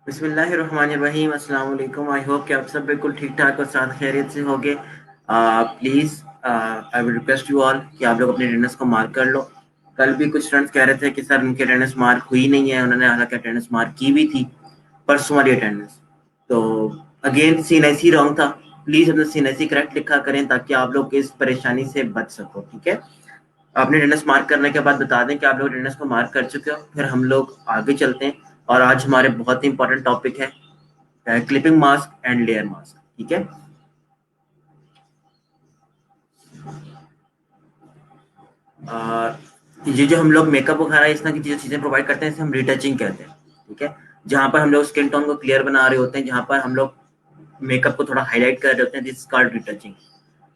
बिस्मिल्लाहिर्रहमानिर्रहीम अस्सलाम वालेकुम। आई होप कि आप सब बिल्कुल ठीक ठाक और साथ खैरियत से होंगे। Please I will request you all कि आप लोग अपने अटेंडेंस को मार्क कर लो। कल भी कुछ स्टूडेंट्स कह रहे थे कि सर उनकी अटेंडेंस मार्क हुई नहीं है, उन्होंने हालांकि अटेंडेंस मार्क की भी थी परसों वाली अटेंडेंस। तो अगेन सीन ऐसी रॉन्ग था। प्लीज़ अपना सीन ऐसी करेक्ट लिखा करें ताकि आप लोग इस परेशानी से बच सको। ठीक है, आपने अटेंडेंस मार्क करने के बाद बता दें कि आप लोग अटेंडेंस को मार्क कर चुके हो, फिर हम लोग आगे चलते हैं। और आज हमारे बहुत ही इंपॉर्टेंट टॉपिक है clipping mask and layer mask. ठीक है, आ, ये जो हम लोग मेकअप वगैरह इस तरह की चीजें प्रोवाइड करते हैं इसे हम रिटचिंग कहते हैं। ठीक है, जहां पर हम लोग स्किन टोन को क्लियर बना रहे होते हैं, जहां पर हम लोग मेकअप को थोड़ा हाईलाइट कर रहे होते हैं, दिस इज कॉल्ड रिटचिंग।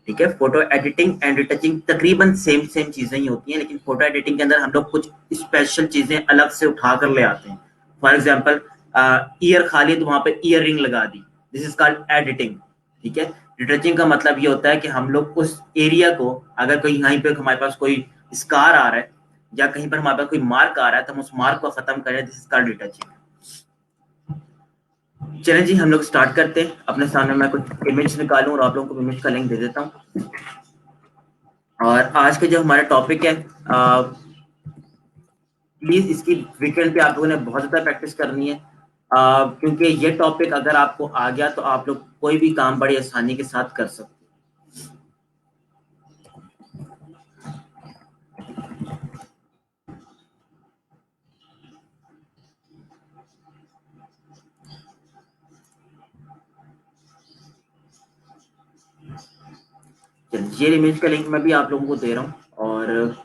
ठीक है, फोटो एडिटिंग एंड रिटचिंग तकरीबन सेम सेम चीजें ही होती हैं, लेकिन फोटो एडिटिंग के अंदर हम लोग कुछ स्पेशल चीजें अलग से उठा कर ले आते हैं। फॉर एग्जाम्पल, ईयर खाली है तो वहां पर ईयर रिंग लगा दी, दिस इज कॉल्ड एडिटिंग। ठीक है, रिटचिंग का मतलब ये होता है कि हम लोग उस एरिया को, अगर कोई यहीं पे हमारे पास कोई स्कार आ रहा है या कहीं पर हमारे पास कोई मार्क आ रहा है, तो हम उस मार्क को खत्म करें, दिस इज कॉल्ड रिटचिंग। चलें जी, हम लोग स्टार्ट करते हैं। अपने सामने मैं कुछ इमेज निकालूं और आप लोगों को इमेज का लिंक दे देता हूं। और आज के जो हमारा टॉपिक है, प्लीज इसकी वीकेंड पे आप लोगों ने बहुत ज्यादा प्रैक्टिस करनी है, क्योंकि ये टॉपिक अगर आपको आ गया तो आप लोग कोई भी काम बड़ी आसानी के साथ कर सकते हैं। ये इमेज का लिंक मैं भी आप लोगों को दे रहा हूँ, और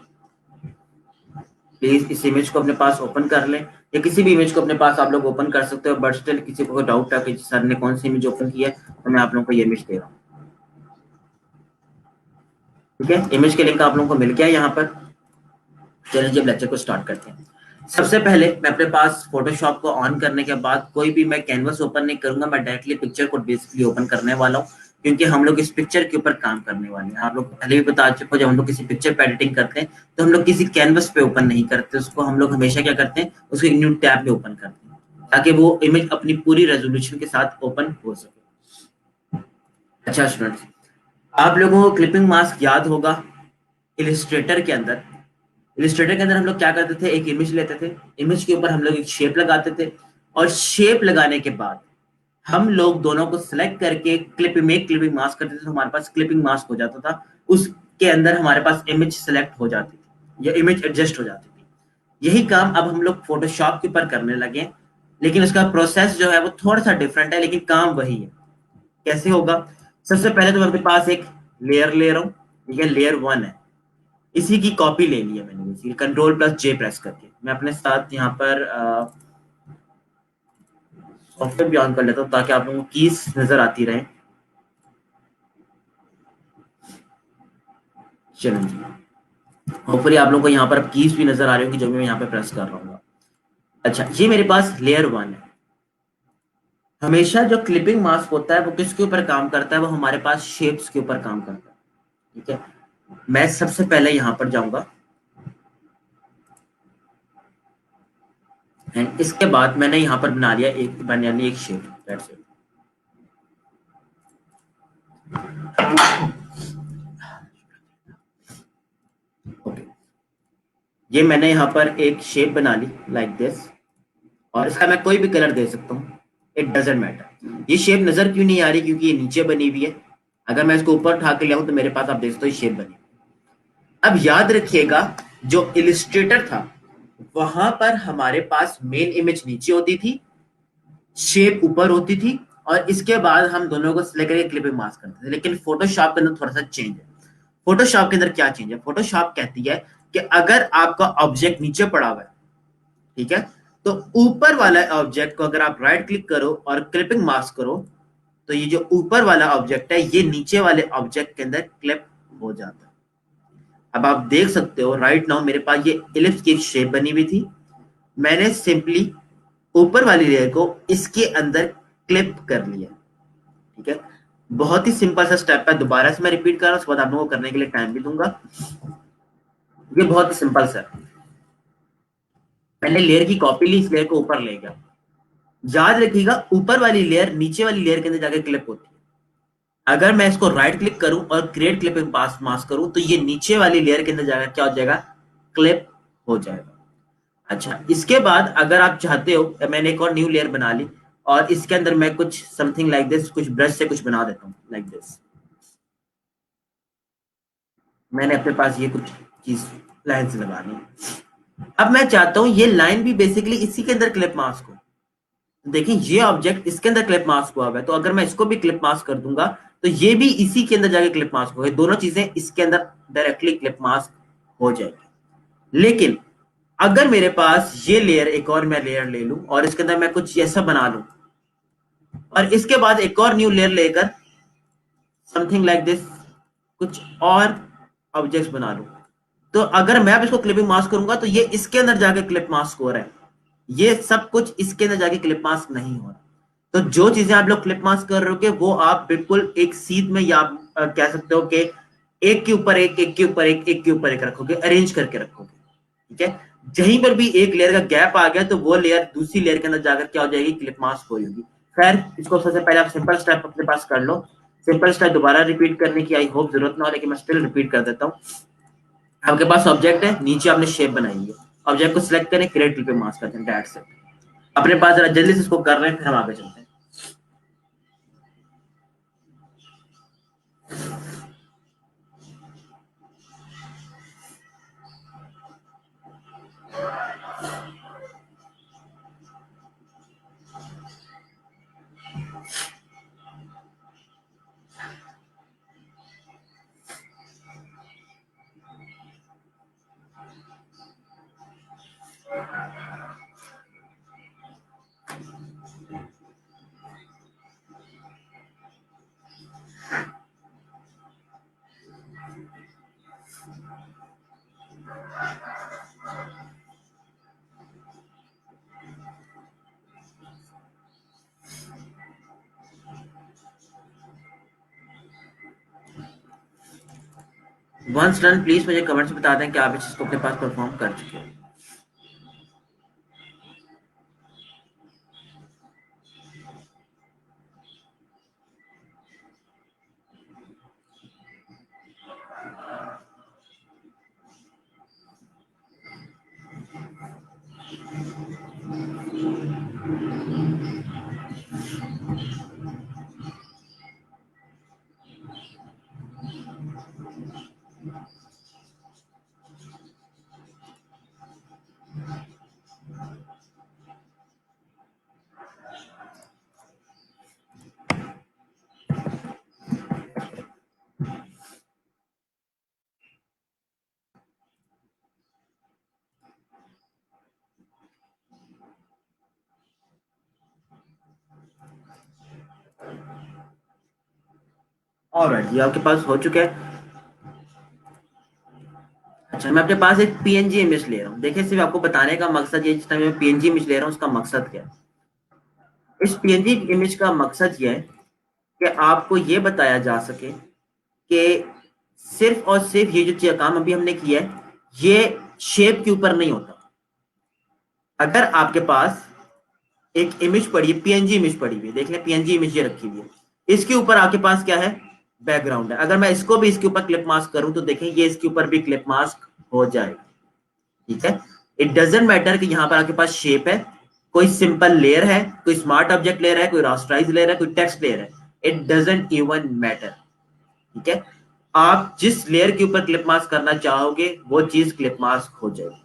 प्लीज इस इमेज को अपने पास ओपन कर लें, या किसी भी इमेज को अपने पास आप लोग ओपन कर सकते हो। बट स्टिल किसी को डाउट है कि सर ने कौन सी इमेज ओपन की है, तो मैं आप लोगों को ये इमेज दे रहा हूँ। ठीक है, इमेज के लिंक आप लोगों को मिल गया यहाँ पर। चलिए जब लेक्चर को स्टार्ट करते हैं। सबसे पहले मैं अपने पास फोटोशॉप को ऑन करने के बाद कोई भी मैं कैनवस ओपन नहीं करूंगा, मैं डायरेक्टली पिक्चर को बेसिकली ओपन करने वाला हूँ, क्योंकि हम लोग इस पिक्चर के ऊपर काम करने वाले हैं। आप लोग पहले भी बता चुके हो, जब हम लोग किसी पिक्चर पे एडिटिंग करते हैं तो हम लोग किसी कैनवस पे ओपन नहीं करते उसको, हम लोग हमेशा क्या करते हैं, उसको एक न्यू टैब में ओपन करते हैं ताकि वो इमेज अपनी पूरी रेजोल्यूशन के साथ ओपन हो सके। अच्छा स्टूडेंट्स, आप लोगों को क्लिपिंग मास्क याद होगा। इलिस्ट्रेटर के अंदर इलिस्ट्रेटर के अंदर हम लोग क्या करते थे, एक इमेज लेते थे, इमेज के ऊपर हम लोग एक शेप लगाते थे, और शेप लगाने के बाद हम लोग दोनों को सिलेक्ट करके क्लिपिंग मास्क करते थे, तो हमारे पास क्लिपिंग मास्क हो जाता था। उसके अंदर हमारे पास इमेज सिलेक्ट हो जाती थी या इमेज एडजस्ट हो जाती थी। यही काम अब हम लोग फोटोशॉप के ऊपर करने लगे, लेकिन उसका प्रोसेस जो है वो थोड़ा सा डिफरेंट है, लेकिन काम वही है। कैसे होगा? सबसे पहले तो मैं अपने पास एक लेयर ले रहा हूँ, ठीक है, लेयर वन है, इसी की कॉपी ले ली है मैंने, इसी कंट्रोल प्लस जे प्रेस करके मैं अपने साथ यहाँ पर सॉफ्टवेयर भी ऑन कर लेता हूँ ताकि आप लोगों को कीज नजर आती रहे। चलो जी, होपफुली आप लोगों को यहाँ पर अब कीज भी नजर आ रही होगी जो भी मैं यहाँ पे प्रेस कर रहा हूँ। अच्छा, ये मेरे पास लेयर वन है। हमेशा जो क्लिपिंग मास्क होता है वो किसके ऊपर काम करता है, वो हमारे पास शेप्स के ऊपर काम करता है। ठीक है, मैं सबसे पहले यहाँ पर जाऊंगा, एंड इसके बाद मैंने यहाँ पर बना लिया एक शेप, दैट्स इट। ओके, ये मैंने यहाँ पर एक शेप बना ली लाइक दिस, और इसका मैं कोई भी कलर दे सकता हूँ, इट डजेंट मैटर। ये शेप नजर क्यों नहीं आ रही, क्योंकि ये नीचे बनी हुई है। अगर मैं इसको ऊपर उठा के लाऊं तो मेरे पास आप देख सकते हो शेप बनी। अब याद रखिएगा, जो इलिस्ट्रेटर था वहां पर हमारे पास मेन इमेज नीचे होती थी, शेप ऊपर होती थी, और इसके बाद हम दोनों को सिलेक्ट करके क्लिपिंग मास्क करते थे। लेकिन फोटोशॉप के अंदर थोड़ा सा चेंज है। फोटोशॉप के अंदर क्या चेंज है, फोटोशॉप कहती है कि अगर आपका ऑब्जेक्ट नीचे पड़ा हुआ है, ठीक है, तो ऊपर वाला ऑब्जेक्ट को अगर आप राइट क्लिक करो और क्लिपिंग मास्क करो, तो ये जो ऊपर वाला ऑब्जेक्ट है ये नीचे वाले ऑब्जेक्ट के अंदर क्लिप हो जाता है। अब आप देख सकते हो राइट नाउ मेरे पास ये इलिप्स की एक शेप बनी हुई थी, मैंने सिंपली ऊपर वाली लेयर को इसके अंदर क्लिप कर लिया। ठीक है, बहुत ही सिंपल सा स्टेप है, दोबारा से मैं रिपीट कर रहा हूँ, उसके बाद आप लोगों को करने के लिए टाइम भी दूंगा। ये बहुत ही सिंपल सा, मैंने लेयर की कॉपी ली, इस लेयर को ऊपर ले गया, याद रखिएगा ऊपर वाली लेयर नीचे वाली लेयर के अंदर जाके क्लिप होती है। अगर मैं इसको राइट क्लिक करूं और क्रिएट क्लिपिंग पास मास्क करूं तो ये नीचे वाली लेयर के अंदर जाकर क्या हो जाएगा, क्लिप हो जाएगा। अच्छा, इसके बाद अगर आप चाहते हो, मैंने एक और न्यू लेयर बना ली और इसके अंदर मैं कुछ समथिंग लाइक दिस, कुछ ब्रश से कुछ बना देता हूँ लाइक दिस। मैंने अपने पास ये कुछ चीज लाइन लगा ली। अब मैं चाहता हूं ये लाइन भी बेसिकली इसी के अंदर क्लिप मास्क हो। देखिए ये ऑब्जेक्ट इसके अंदर क्लिप मास्क हुआ है, तो अगर मैं इसको भी क्लिप मास्क कर दूंगा तो ये भी इसी के अंदर जाके क्लिप मास्क होगा, दोनों चीजें इसके अंदर डायरेक्टली क्लिप मास्क हो जाएगी। लेकिन अगर मेरे पास ये लेयर, एक और मैं लेयर ले लूं और इसके अंदर मैं कुछ ऐसा बना लूं और इसके बाद एक और न्यू लेयर लेकर समथिंग लाइक दिस कुछ और ऑब्जेक्ट्स बना लूं, तो अगर मैं अब इसको क्लिपिंग मास्क करूंगा तो ये इसके अंदर जाके क्लिप मास्क हो रहा है, ये सब कुछ इसके अंदर जाके क्लिप मास्क नहीं हो रहा। तो जो चीजें आप लोग क्लिप मास्क कर रहे हो वो आप बिल्कुल एक सीध में, या आप कह सकते हो कि एक के ऊपर एक, एक के ऊपर एक, एक के ऊपर एक रखोगे, अरेंज करके रखोगे। ठीक है, जहीं पर भी एक लेयर का गैप आ गया तो वो लेयर दूसरी लेयर के अंदर जाकर क्या हो जाएगी, क्लिप मास्क हो जाएगी। खैर, इसको सबसे पहले आप सिंपल स्टेप अपने पास कर लो। सिंपल स्टेप दोबारा रिपीट करने की आई होप जरूरत ना हो, लेकिन मैं स्टिल रिपीट कर देता हूँ। आपके पास ऑब्जेक्ट है, नीचे आपने शेप बनाई है, ऑब्जेक्ट को सिलेक्ट करें, क्रिएट क्लिपिंग मास्क करते हैं, दैट्स इट। अपने पास जरा जल्दी से इसको कर रहे हैं, फिर हम आगे चलते हैं। वंस डन प्लीज मुझे कमेंट्स में बता दें कि आप इस चीज को अपने पास परफॉर्म कर चुके हैं। ऑलराइट, ये आपके पास हो चुका है। अच्छा, मैं अपने पास एक पीएनजी इमेज ले रहा हूँ। देखिए, सिर्फ आपको बताने का मकसद ये, जिस टाइम मैं पीएनजी इमेज ले रहा हूँ उसका मकसद क्या है। इस पीएनजी इमेज का मकसद ये है कि आपको ये बताया जा सके कि सिर्फ और सिर्फ ये जो काम अभी हमने किया है ये शेप के ऊपर नहीं होता। अगर आपके पास एक इमेज पड़ी है, पीएनजी इमेज पड़ी हुई है, देख लें पीएनजी इमेज ये रखी हुई है, इसके ऊपर आपके पास क्या है, बैकग्राउंड है। अगर मैं इसको भी इसके ऊपर क्लिप मास्क करूं तो देखें ये इसके ऊपर भी क्लिप मास्क हो जाएगा। ठीक है, इट डजेंट मैटर कि यहां पर आपके पास शेप है, कोई सिंपल लेयर है, कोई स्मार्ट ऑब्जेक्ट लेयर है, कोई रास्टराइज लेयर है, कोई टेक्स्ट लेयर है, इट डजेंट इवन मैटर। ठीक है, आप जिस लेयर के ऊपर क्लिप मास्क करना चाहोगे वो चीज क्लिप मास्क हो जाएगी।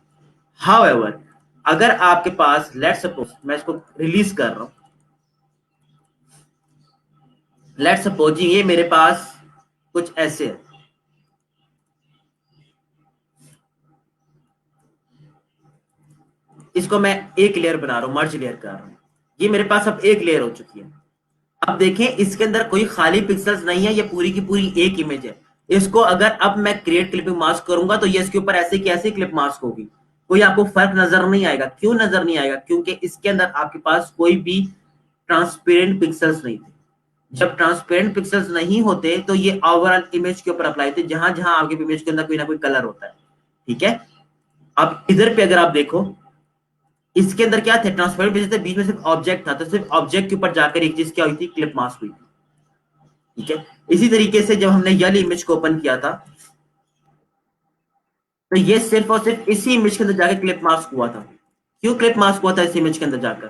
हाउएवर, अगर आपके पास, लेट्स सपोज मैं इसको रिलीज कर रहा हूं, लेट्स सपोज ये मेरे पास कुछ ऐसे है, इसको मैं एक लेयर बना रहा हूं, मर्ज लेयर कर रहा हूं, ये मेरे पास अब एक लेयर हो चुकी है। अब देखें इसके अंदर कोई खाली पिक्सल्स नहीं है, ये पूरी की पूरी एक इमेज है। इसको अगर अब मैं क्रिएट क्लिपिंग मास्क करूंगा तो ये इसके ऊपर ऐसे की ऐसे क्लिप मास्क होगी, कोई आपको फर्क नजर नहीं आएगा। क्यों नजर नहीं आएगा? क्योंकि इसके अंदर आपके पास कोई भी ट्रांसपेरेंट पिक्सल्स नहीं थे। जब ट्रांसपेरेंट पिक्सल्स नहीं होते तो ये ओवरऑल इमेज के ऊपर अप्लाई थे, जहां जहां आपके इमेज के अंदर कोई ना कोई कलर होता है। ठीक है, अब इधर पे अगर आप देखो, इसके अंदर क्या थे, ट्रांसपेरेंट पेज थे, बीच में सिर्फ ऑब्जेक्ट था, तो सिर्फ ऑब्जेक्ट के ऊपर जाकर एक चीज क्या हुई थी, क्लिप मास्क हुई थी। ठीक है, इसी तरीके से जब हमने यल इमेज को ओपन किया था, तो ये सिर्फ और सिर्फ इसी इमेज के अंदर जाकर क्लिप मास्क हुआ था। क्यों क्लिप मास्क हुआ था इस इमेज के अंदर जाकर?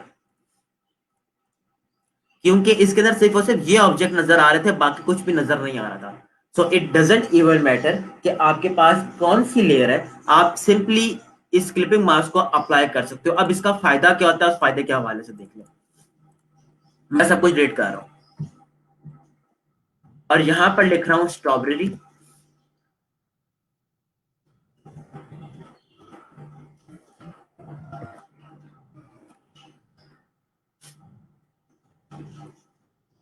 क्योंकि इसके अंदर सिर्फ और सिर्फ ये ऑब्जेक्ट नजर आ रहे थे, बाकी कुछ भी नजर नहीं आ रहा था। So it doesn't even matter कि आपके पास कौन सी लेयर है, आप सिंपली इस क्लिपिंग मास्क को अप्लाई कर सकते हो। अब इसका फायदा क्या होता है, उस फायदे के हवाले से देख लो। मैं सब कुछ रेट कर रहा हूं और यहां पर लिख रहा हूं स्ट्रॉबेरी।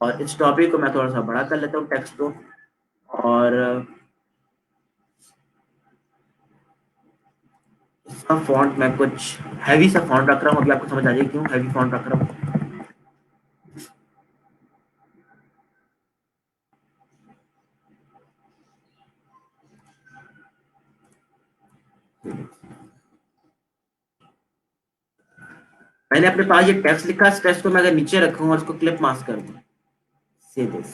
और स्ट्रॉबेरी को मैं थोड़ा सा बड़ा कर लेता हूँ टेक्स्ट को, और इसका फॉन्ट मैं कुछ हैवी सा फॉन्ट रख रहा हूँ। अभी आपको समझ आ जाएगी क्यों हैवी फॉन्ट रख रहा हूँ। मैंने अपने पास ये टेक्स्ट लिखा, इस टेक्स्ट को मैं अगर नीचे रखूँ और इसको क्लिप मास्क कर दूँ, से दिस,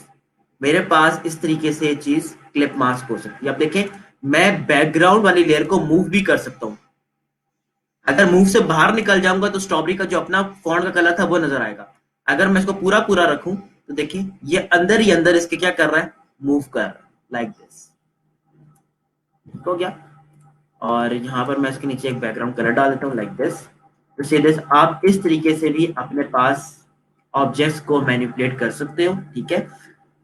मेरे पास इस तरीके से ये चीज क्लिप मास्क हो सकती है। अब देखें, मैं बैकग्राउंड वाली लेयर को मूव भी कर सकता हूँ। अगर मूव से बाहर निकल जाऊंगा तो स्ट्रॉबेरी का जो अपना फॉन्ट का कलर था वो नजर आएगा। अगर मैं इसको पूरा पूरा रखूं तो देखिए ये अंदर ही अंदर इसके क्या कर रहा है, मूव कर रहा है, लाइक दिस। हो गया। और यहाँ पर मैं इसके नीचे एक बैकग्राउंड कलर डाल देता हूँ, लाइक दिस। तो सीधे आप इस तरीके से भी अपने पास ऑब्जेक्ट्स को मैनिपुलेट कर सकते हो। ठीक है,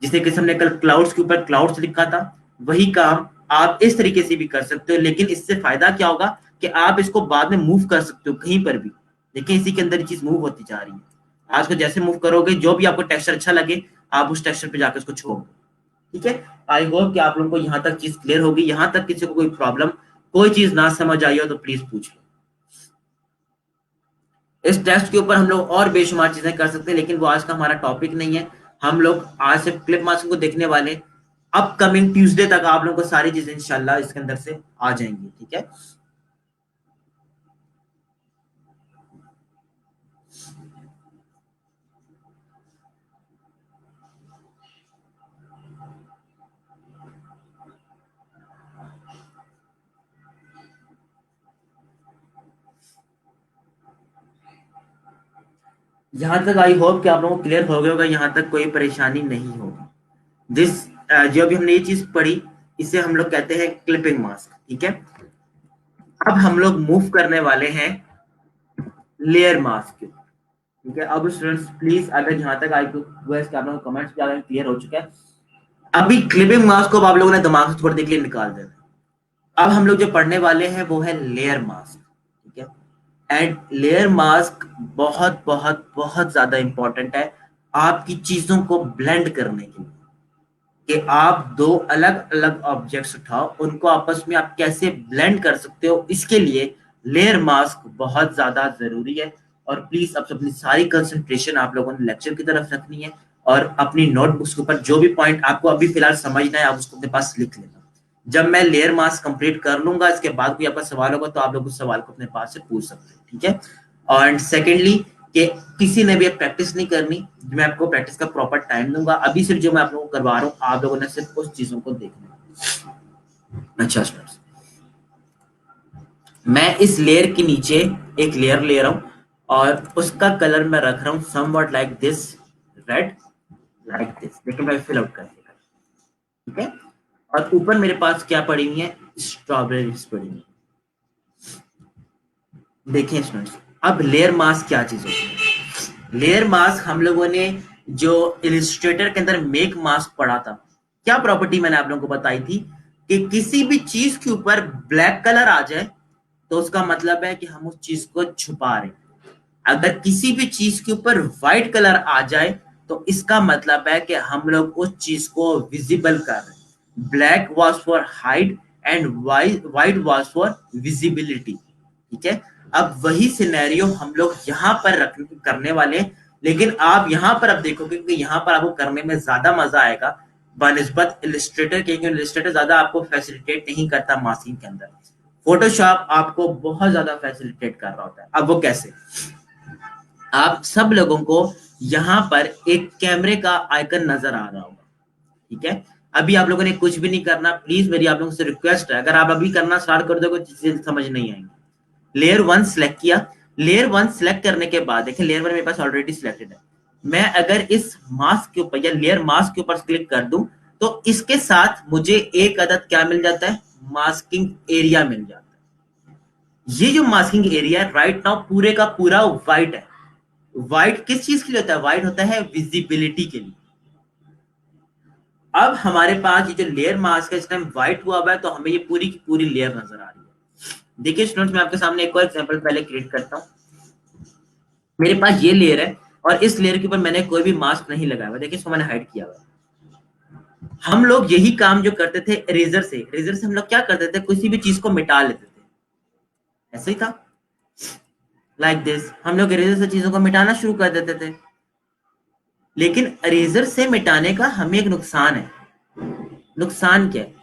जिसे कि हमने कल क्लाउड्स के ऊपर क्लाउड्स लिखा था, वही काम आप इस तरीके से भी कर सकते हो। लेकिन इससे फायदा क्या होगा कि आप इसको बाद में मूव कर सकते हो कहीं पर भी। देखिए इसी के अंदर चीज मूव होती जा रही है। आज को जैसे मूव करोगे, जो भी आपको टेक्सचर अच्छा लगे, आप उस टेक्सचर पे जाकर उसको छोड़। ठीक है, आई होप कि आप लोगों को यहाँ तक चीज क्लियर होगी। यहाँ तक किसी को कोई प्रॉब्लम, कोई चीज ना समझ आई हो तो प्लीज पूछ लो। इस टेस्ट के ऊपर हम लोग और बेशुमार चीजें कर सकते हैं, लेकिन वो आज का हमारा टॉपिक नहीं है। हम लोग आज से क्लिप मास्किंग को देखने वाले। अपकमिंग ट्यूसडे तक आप लोगों को सारी चीजें इंशाल्लाह इसके अंदर से आ जाएंगी। ठीक है, यहां तक आई होप कि आप लोगों को क्लियर हो गया होगा, यहां तक कोई परेशानी नहीं होगी। जिस जो भी हमने ये चीज पढ़ी, इसे हम लोग कहते हैं क्लिपिंग मास्क। ठीक है, अब हम लोग मूव करने वाले हैं लेयर मास्क। ठीक है, अब स्टूडेंट्स प्लीज, अगर यहाँ तक आई हुआ है, आप लोगों को कमेंट्स भी क्लियर हो चुका है। अभी क्लिपिंग मास्क को आप लोगों ने दिमाग से थोड़ी देर के लिए निकाल देना। अब हम लोग जो पढ़ने वाले हैं वो है लेयर मास्क। ठीक है, एंड लेयर मास्क बहुत बहुत बहुत ज्यादा इंपॉर्टेंट है आपकी चीजों को ब्लेंड करने के लिए, कि आप दो अलग अलग ऑब्जेक्ट्स उठाओ, उनको आपस में आप कैसे ब्लेंड कर सकते हो, इसके लिए लेयर मास्क बहुत ज्यादा जरूरी है। और प्लीज अब अपनी सारी कंसंट्रेशन आप लोगों ने लेक्चर की तरफ रखनी है, और अपनी नोटबुक्स के ऊपर जो भी पॉइंट आपको अभी फिलहाल समझना है, आप उसको अपने पास लिख लेना। जब मैं लेयर मास्क कंप्लीट कर लूंगा, इसके बाद कोई आपका सवाल होगा तो आप लोग उस सवाल को अपने पास से पूछ सकते हैं। ठीक है, और सेकेंडली कि किसी ने भी प्रैक्टिस नहीं करनी, मैं आपको प्रैक्टिस का प्रॉपर टाइम दूंगा। अभी सिर्फ जो मैं आप लोगों को करवा रहा हूँ, आप लोगों ने सिर्फ उस चीजों को देखना। अच्छा स्टूडेंट्स, मैं इस लेयर के नीचे एक लेयर ले रहा हूं, और उसका कलर मैं रख रहा हूं somewhat like this, red, like this. देखिए मैं फिल आउट कर देगा। ठीक है, और ऊपर मेरे पास क्या पड़ी हुई है, स्ट्रॉबेरीज पड़ी हुई। देखिए स्टूडेंट्स, अब लेयर मास्क क्या चीज होती है। लेयर मास्क हम लोगों ने जो इलिस्ट्रेटर के अंदर मेक मास्क पढ़ा था, क्या प्रॉपर्टी मैंने आप लोगों को बताई थी कि किसी भी चीज के ऊपर ब्लैक कलर आ जाए तो उसका मतलब है कि हम उस चीज को छुपा रहे हैं। अगर किसी भी चीज के ऊपर व्हाइट कलर आ जाए तो इसका मतलब है कि हम लोग उस चीज को विजिबल कर रहे हैं। Black was for hide and white was for visibility. ठीक है, अब वही सिनेरियो हम लोग यहाँ पर करने वाले हैं, लेकिन आप यहाँ पर अब देखोगे कि यहाँ पर आपको करने में ज्यादा मजा आएगा बनिस्बत इलिस्ट्रेटर के, क्योंकि इलिस्ट्रेटर ज्यादा आपको फैसिलिटेट नहीं करता मास्किंग के अंदर। फोटोशॉप आपको बहुत ज्यादा फैसिलिटेट कर रहा होता है। अब वो कैसे? आप सब लोगों को यहाँ पर एक कैमरे का आइकन नजर आ रहा होगा, ठीक है? अभी आप लोगों ने कुछ भी नहीं करना, प्लीज मेरी आप लोगों से रिक्वेस्ट है, अगर आप अभी करना स्टार्ट कर दोगे तो चीजें समझ नहीं आएंगी। लेयर वन सिलेक्ट किया। लेयर वन सिलेक्ट करने के बाद देखिए लेयर वन मेरे पास ऑलरेडी सिलेक्टेड है। मैं अगर इस मास्क के ऊपर या लेयर मास्क के ऊपर क्लिक कर दूं तो इसके साथ मुझे एक अदद क्या मिल जाता है? मास्किंग एरिया मिल जाता है। ये जो मास्किंग एरिया है राइट नाउ पूरे का पूरा व्हाइट है। व्हाइट किस चीज के लिए होता है? व्हाइट होता है विजिबिलिटी के लिए। अब हमारे पास ये जो लेयर मास्क है इस टाइम व्हाइट हुआ हुआ है तो हमें ये पूरी की पूरी लेयर नजर आ रही है। देखिए स्टूडेंट्स, मैं आपके सामने एक और एग्जांपल पहले क्रिएट करता हूँ। मेरे पास ये लेयर है और इस लेयर के ऊपर मैंने कोई भी मास्क नहीं लगाया हुआ। देखिए इसको मैंने हाइड किया हुआ है। हम लोग यही काम जो करते थे इरेजर से हम लोग क्या करते थे? किसी भी चीज को मिटा लेते थे। ऐसे ही था, लाइक दिस हम लोग इरेजर से चीजों को मिटाना शुरू कर देते थे। लेकिन इरेजर से मिटाने का हमें एक नुकसान है। नुकसान क्या है?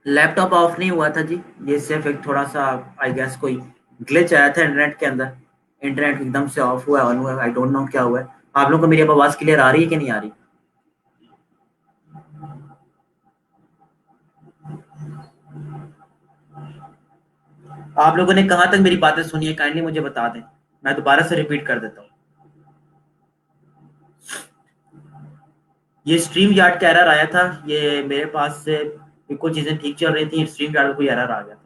लैपटॉप ऑफ नहीं हुआ था जी, ये सिर्फ एक थोड़ा सा आई गेस कोई ग्लिच आया था इंटरनेट के अंदर। इंटरनेट एकदम से ऑफ हुआ, ऑन हुआ, आई डोंट नो क्या हुआ है। आप लोगों को मेरी अब आवाज क्लियर आ रही है कि नहीं आ रही? आप लोगों ने कहाँ तक मेरी बातें सुनी है, काइंडली मुझे बता दें, मैं दोबारा से रिपीट कर देता हूँ। ये स्ट्रीम यार्ड का एरर आया था, ये मेरे पास से बिल्कुल चीजें ठीक चल रही थी, स्ट्रीम यार्ड में कोई एरर आ गया था।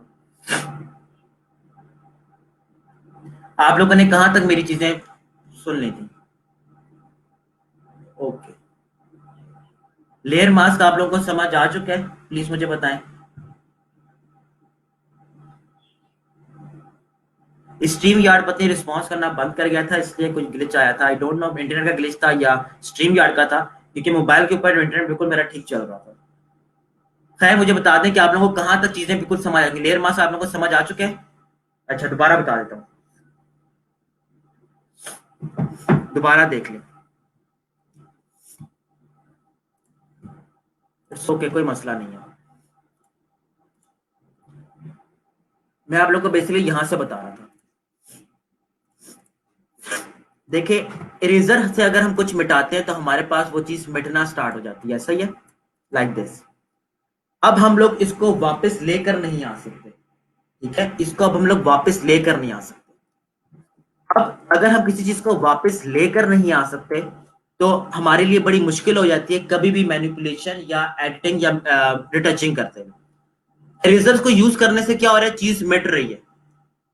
आप लोगों ने कहाँ तक मेरी चीजें सुन ली थी? ओके। लेयर मास्क आप लोगों को समझ आ चुका है? प्लीज मुझे बताएं। स्ट्रीम यार्ड पता नहीं रिस्पॉन्स करना बंद कर गया था, इसलिए कुछ ग्लिच आया था। आई डोंट नो इंटरनेट का ग्लिच था या स्ट्रीम यार्ड का था, क्योंकि मोबाइल के ऊपर इंटरनेट बिल्कुल मेरा ठीक चल रहा था। खैर मुझे बता दें कि आप लोगों को कहाँ तक चीजें बिल्कुल समझ आ गई, लेयर मास्क आप लोगों को समझ आ चुके हैं? अच्छा, दोबारा बता देता हूँ, दोबारा देख लें। इट्स ओके, कोई मसला नहीं है। मैं आप लोग को बेसिकली यहां से बता रहा था। देखिए, इरेजर से अगर हम कुछ मिटाते हैं तो हमारे पास वो चीज मिटना स्टार्ट हो जाती है, सही है, लाइक दिस। अब हम लोग इसको वापस लेकर नहीं आ सकते, ठीक है, इसको अब हम लोग वापस लेकर नहीं आ सकते। अब अगर हम किसी चीज को वापस लेकर नहीं आ सकते तो हमारे लिए बड़ी मुश्किल हो जाती है कभी भी मैनिपुलेशन या एडिटिंग या रिटचिंग करते हैं। इरेजर्स को यूज करने से क्या हो रहा है, चीज मिट रही है।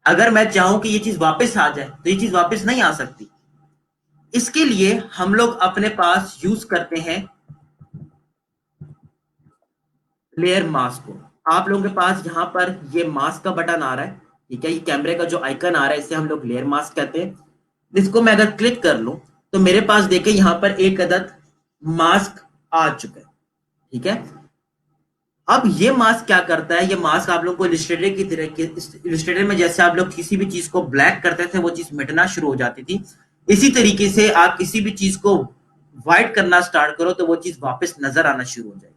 अगर मैं चाहूं कि ये चीज वापस आ जाए तो ये चीज वापस नहीं आ सकती। इसके लिए हम लोग अपने पास यूज करते हैं लेयर मास्क को। आप लोगों के पास यहाँ पर ये मास्क का बटन आ रहा है, ठीक है, ये कैमरे का जो आइकन आ रहा है इसे हम लोग लेयर मास्क कहते हैं। इसको मैं अगर क्लिक कर लूं तो मेरे पास देखें यहाँ पर एक अदद मास्क आ चुका है, ठीक है। अब ये मास्क क्या करता है, ये मास्क आप लोग को इलिस्ट्रेटर की तरह, इलिस्ट्रेटर में जैसे आप लोग किसी भी चीज को ब्लैक करते थे वो चीज मिटना शुरू हो जाती थी, इसी तरीके से आप किसी भी चीज को व्हाइट करना स्टार्ट करो तो वो चीज वापस नजर आना शुरू हो जाएगी।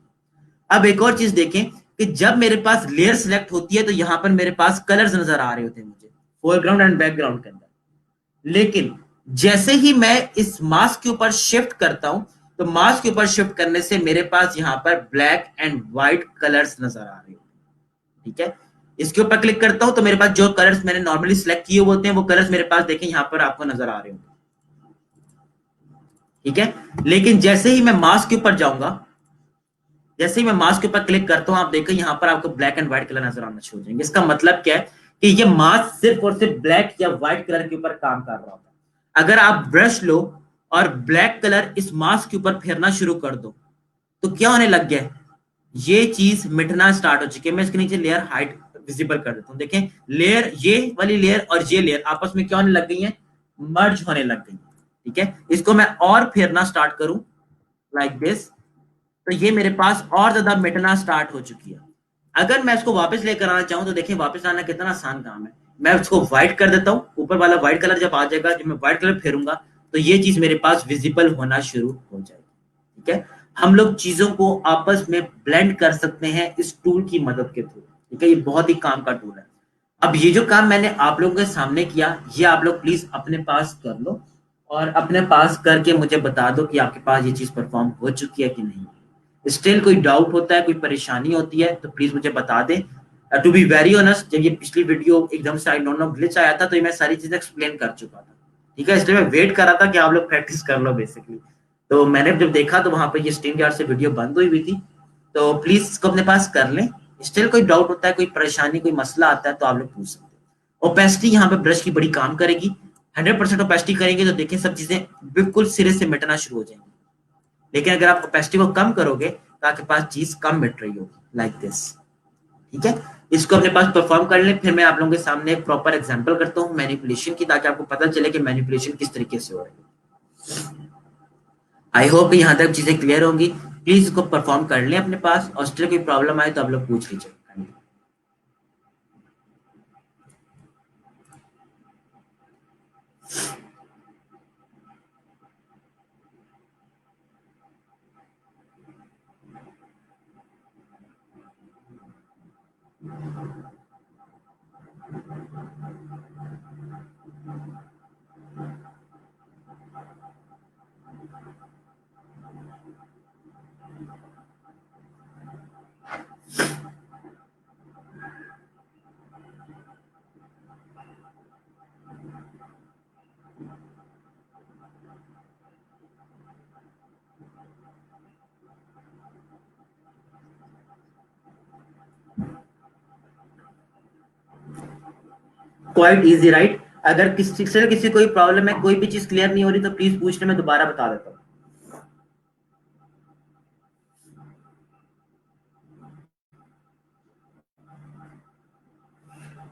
अब एक और चीज देखें कि जब मेरे पास लेयर सिलेक्ट होती है तो यहां पर मेरे पास कलर्स नजर आ रहे होते हैं मुझे, फोरग्राउंड एंड बैकग्राउंड के अंदर। लेकिन जैसे ही मैं इस मास्क के ऊपर शिफ्ट करता हूं तो मास्क के ऊपर शिफ्ट करने से मेरे पास यहां पर ब्लैक एंड व्हाइट कलर्स नजर आ रहे हैं, ठीक है। इसके ऊपर क्लिक करता हूं तो मेरे पास जो कलर्स मैंने नॉर्मली सिलेक्ट किए होते हैं वो कलर्स मेरे पास देखें यहां पर आपको नजर आ रहे होंगे, ठीक है। लेकिन जैसे ही मैं मास्क के ऊपर जाऊंगा, जैसे ही मैं मास्क के ऊपर क्लिक करता हूं आप देखो यहाँ पर आपको ब्लैक एंड व्हाइट कलर नजर आना शुरू हो जाएंगे। इसका मतलब क्या है कि ये मास्क सिर्फ और सिर्फ ब्लैक या व्हाइट कलर के ऊपर काम कर रहा होता है। अगर आप ब्रश लो और ब्लैक कलर इस मास्क के ऊपर फेरना शुरू कर दो तो क्या होने लग गया है, ये चीज मिटना स्टार्ट हो चुकी है। मैं इसके नीचे लेयर हाइट विजिबल कर देता हूँ, देखें लेयर, ये वाली लेयर और ये लेयर आपस में क्या होने लग गई है, मर्ज होने लग गई, ठीक है। इसको मैं और फेरना स्टार्ट करूं लाइक दिस तो ये मेरे पास और ज्यादा मिटना स्टार्ट हो चुकी है। अगर मैं इसको वापस लेकर आना चाहूं तो देखिए वापस आना कितना आसान काम है। मैं उसको व्हाइट कर देता हूं, ऊपर वाला व्हाइट कलर जब आ जाएगा, जब मैं व्हाइट कलर फेरूंगा तो ये चीज मेरे पास विजिबल होना शुरू हो जाएगी, ठीक है। हम लोग चीजों को आपस में ब्लेंड कर सकते हैं इस टूल की मदद के थ्रू, ठीक है, ये बहुत ही काम का टूल है। अब ये जो काम मैंने आप लोगों के सामने किया ये आप लोग प्लीज अपने पास कर लो और अपने पास करके मुझे बता दो कि आपके पास ये चीज परफॉर्म हो चुकी है कि नहीं। स्टिल कोई डाउट होता है, कोई परेशानी होती है तो प्लीज मुझे बता दें। टू बी वेरी ऑनेस्ट, जब ये पिछली वीडियो एकदम से आई डोंट नो ग्लिच आया था तो ये मैं सारी चीजें एक्सप्लेन कर चुका था, ठीक है। इसलिए मैं वेट कर रहा था कि आप लोग प्रैक्टिस कर लो बेसिकली। तो मैंने जब देखा तो वहां पर ये स्ट्रीम यार्ड से वीडियो बंद हुई हुई थी, तो प्लीज इसको अपने पास कर लें। स्टिल कोई डाउट होता है, कोई परेशानी, कोई मसला आता है तो आप लोग पूछ सकते हैं। ओपेसिटी यहाँ पे ब्रश की बड़ी काम करेगी। 100% ओपेसिटी करेंगे तो देखिए सब चीजें बिल्कुल सिरे से मिटना शुरू हो जाएंगी। लेकिन अगर आप ओपेसिटी को कम करोगे तो आपके पास चीज कम मिट रही होगी लाइक दिस, ठीक है। इसको अपने पास परफॉर्म कर लें, फिर मैं आप लोगों के सामने एक प्रॉपर एग्जांपल करता हूँ मैनिपुलेशन की, ताकि आपको पता चले कि मैनिपुलेशन किस तरीके से हो रही है। आई होप यहाँ तक चीजें क्लियर होंगी। प्लीज इसको परफॉर्म कर लें अपने पास, और स्टिल कोई प्रॉब्लम आए तो आप लोग पूछ लीजिए। Quite easy right. अगर किसी कोई प्रॉब्लम है, कोई भी चीज क्लियर नहीं हो रही तो प्लीज पूछने, मैं दोबारा बता देता हूँ।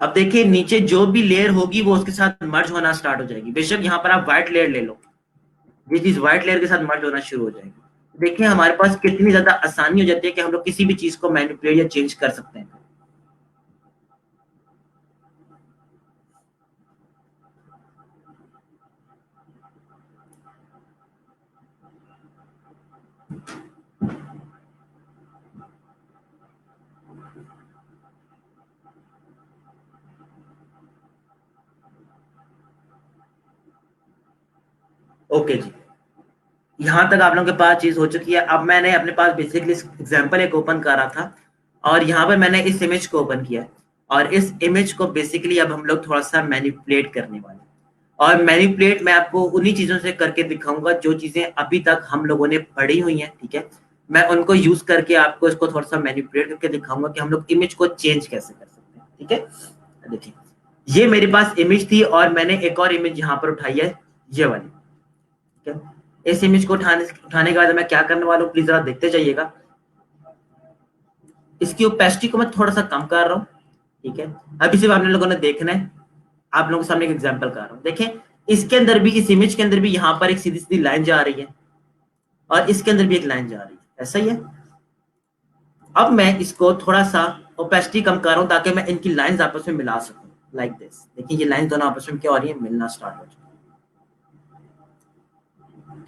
अब देखिए नीचे जो भी लेयर होगी वो उसके साथ मर्ज होना स्टार्ट हो जाएगी। बेशक यहाँ पर आप व्हाइट लेयर ले लो, ये चीज व्हाइट लेयर के साथ मर्ज होना शुरू हो जाएगी। देखिए हमारे पास कितनी ज्यादा आसानी हो जाती है कि हम लोग किसी भी चीज को मैनिपुलेट या चेंज कर सकते हैं। ओके जी, यहाँ तक आप लोगों के पास चीज हो चुकी है। अब मैंने अपने पास बेसिकली एग्जांपल एक ओपन करा था और यहाँ पर मैंने इस इमेज को ओपन किया और इस इमेज को बेसिकली अब हम लोग थोड़ा सा मैनिपुलेट करने वाले हैं। और मैनिपुलेट मैं आपको उन्हीं चीजों से करके दिखाऊंगा जो चीजें अभी तक हम लोगों ने पढ़ी हुई हैं, ठीक है। मैं उनको यूज करके आपको इसको थोड़ा सा मैनिपुलेट करके दिखाऊंगा कि हम लोग इमेज को चेंज कैसे कर सकते हैं, ठीक है। देखिए ये मेरे पास इमेज थी और मैंने एक और इमेज यहाँ पर उठाई है, ये वाली, ठीक है। इस इमेज को उठाने के बाद मैं क्या करने वाला हूँ प्लीज जरा देखते जाइएगा। इसकी ओपेसिटी को मैं थोड़ा सा कम कर रहा हूँ, ठीक है। अभी सिर्फ आप लोगों ने देखना है, आप लोगों के सामने एक एग्जांपल कर रहा हूँ। देखें इसके अंदर भी, इस इमेज के अंदर भी यहाँ पर एक सीधी सीधी लाइन जा रही है और इसके अंदर भी एक लाइन जा रही है, ऐसा ही है। अब मैं इसको थोड़ा सा ओपेसिटी कम कर रहा हूँ ताकि मैं इनकी लाइंस आपस में मिला सकूं, लाइक दिस। देखिए ये लाइंस दोनों आपस में क्या हो रही है, मिलना स्टार्ट हो चुकी है।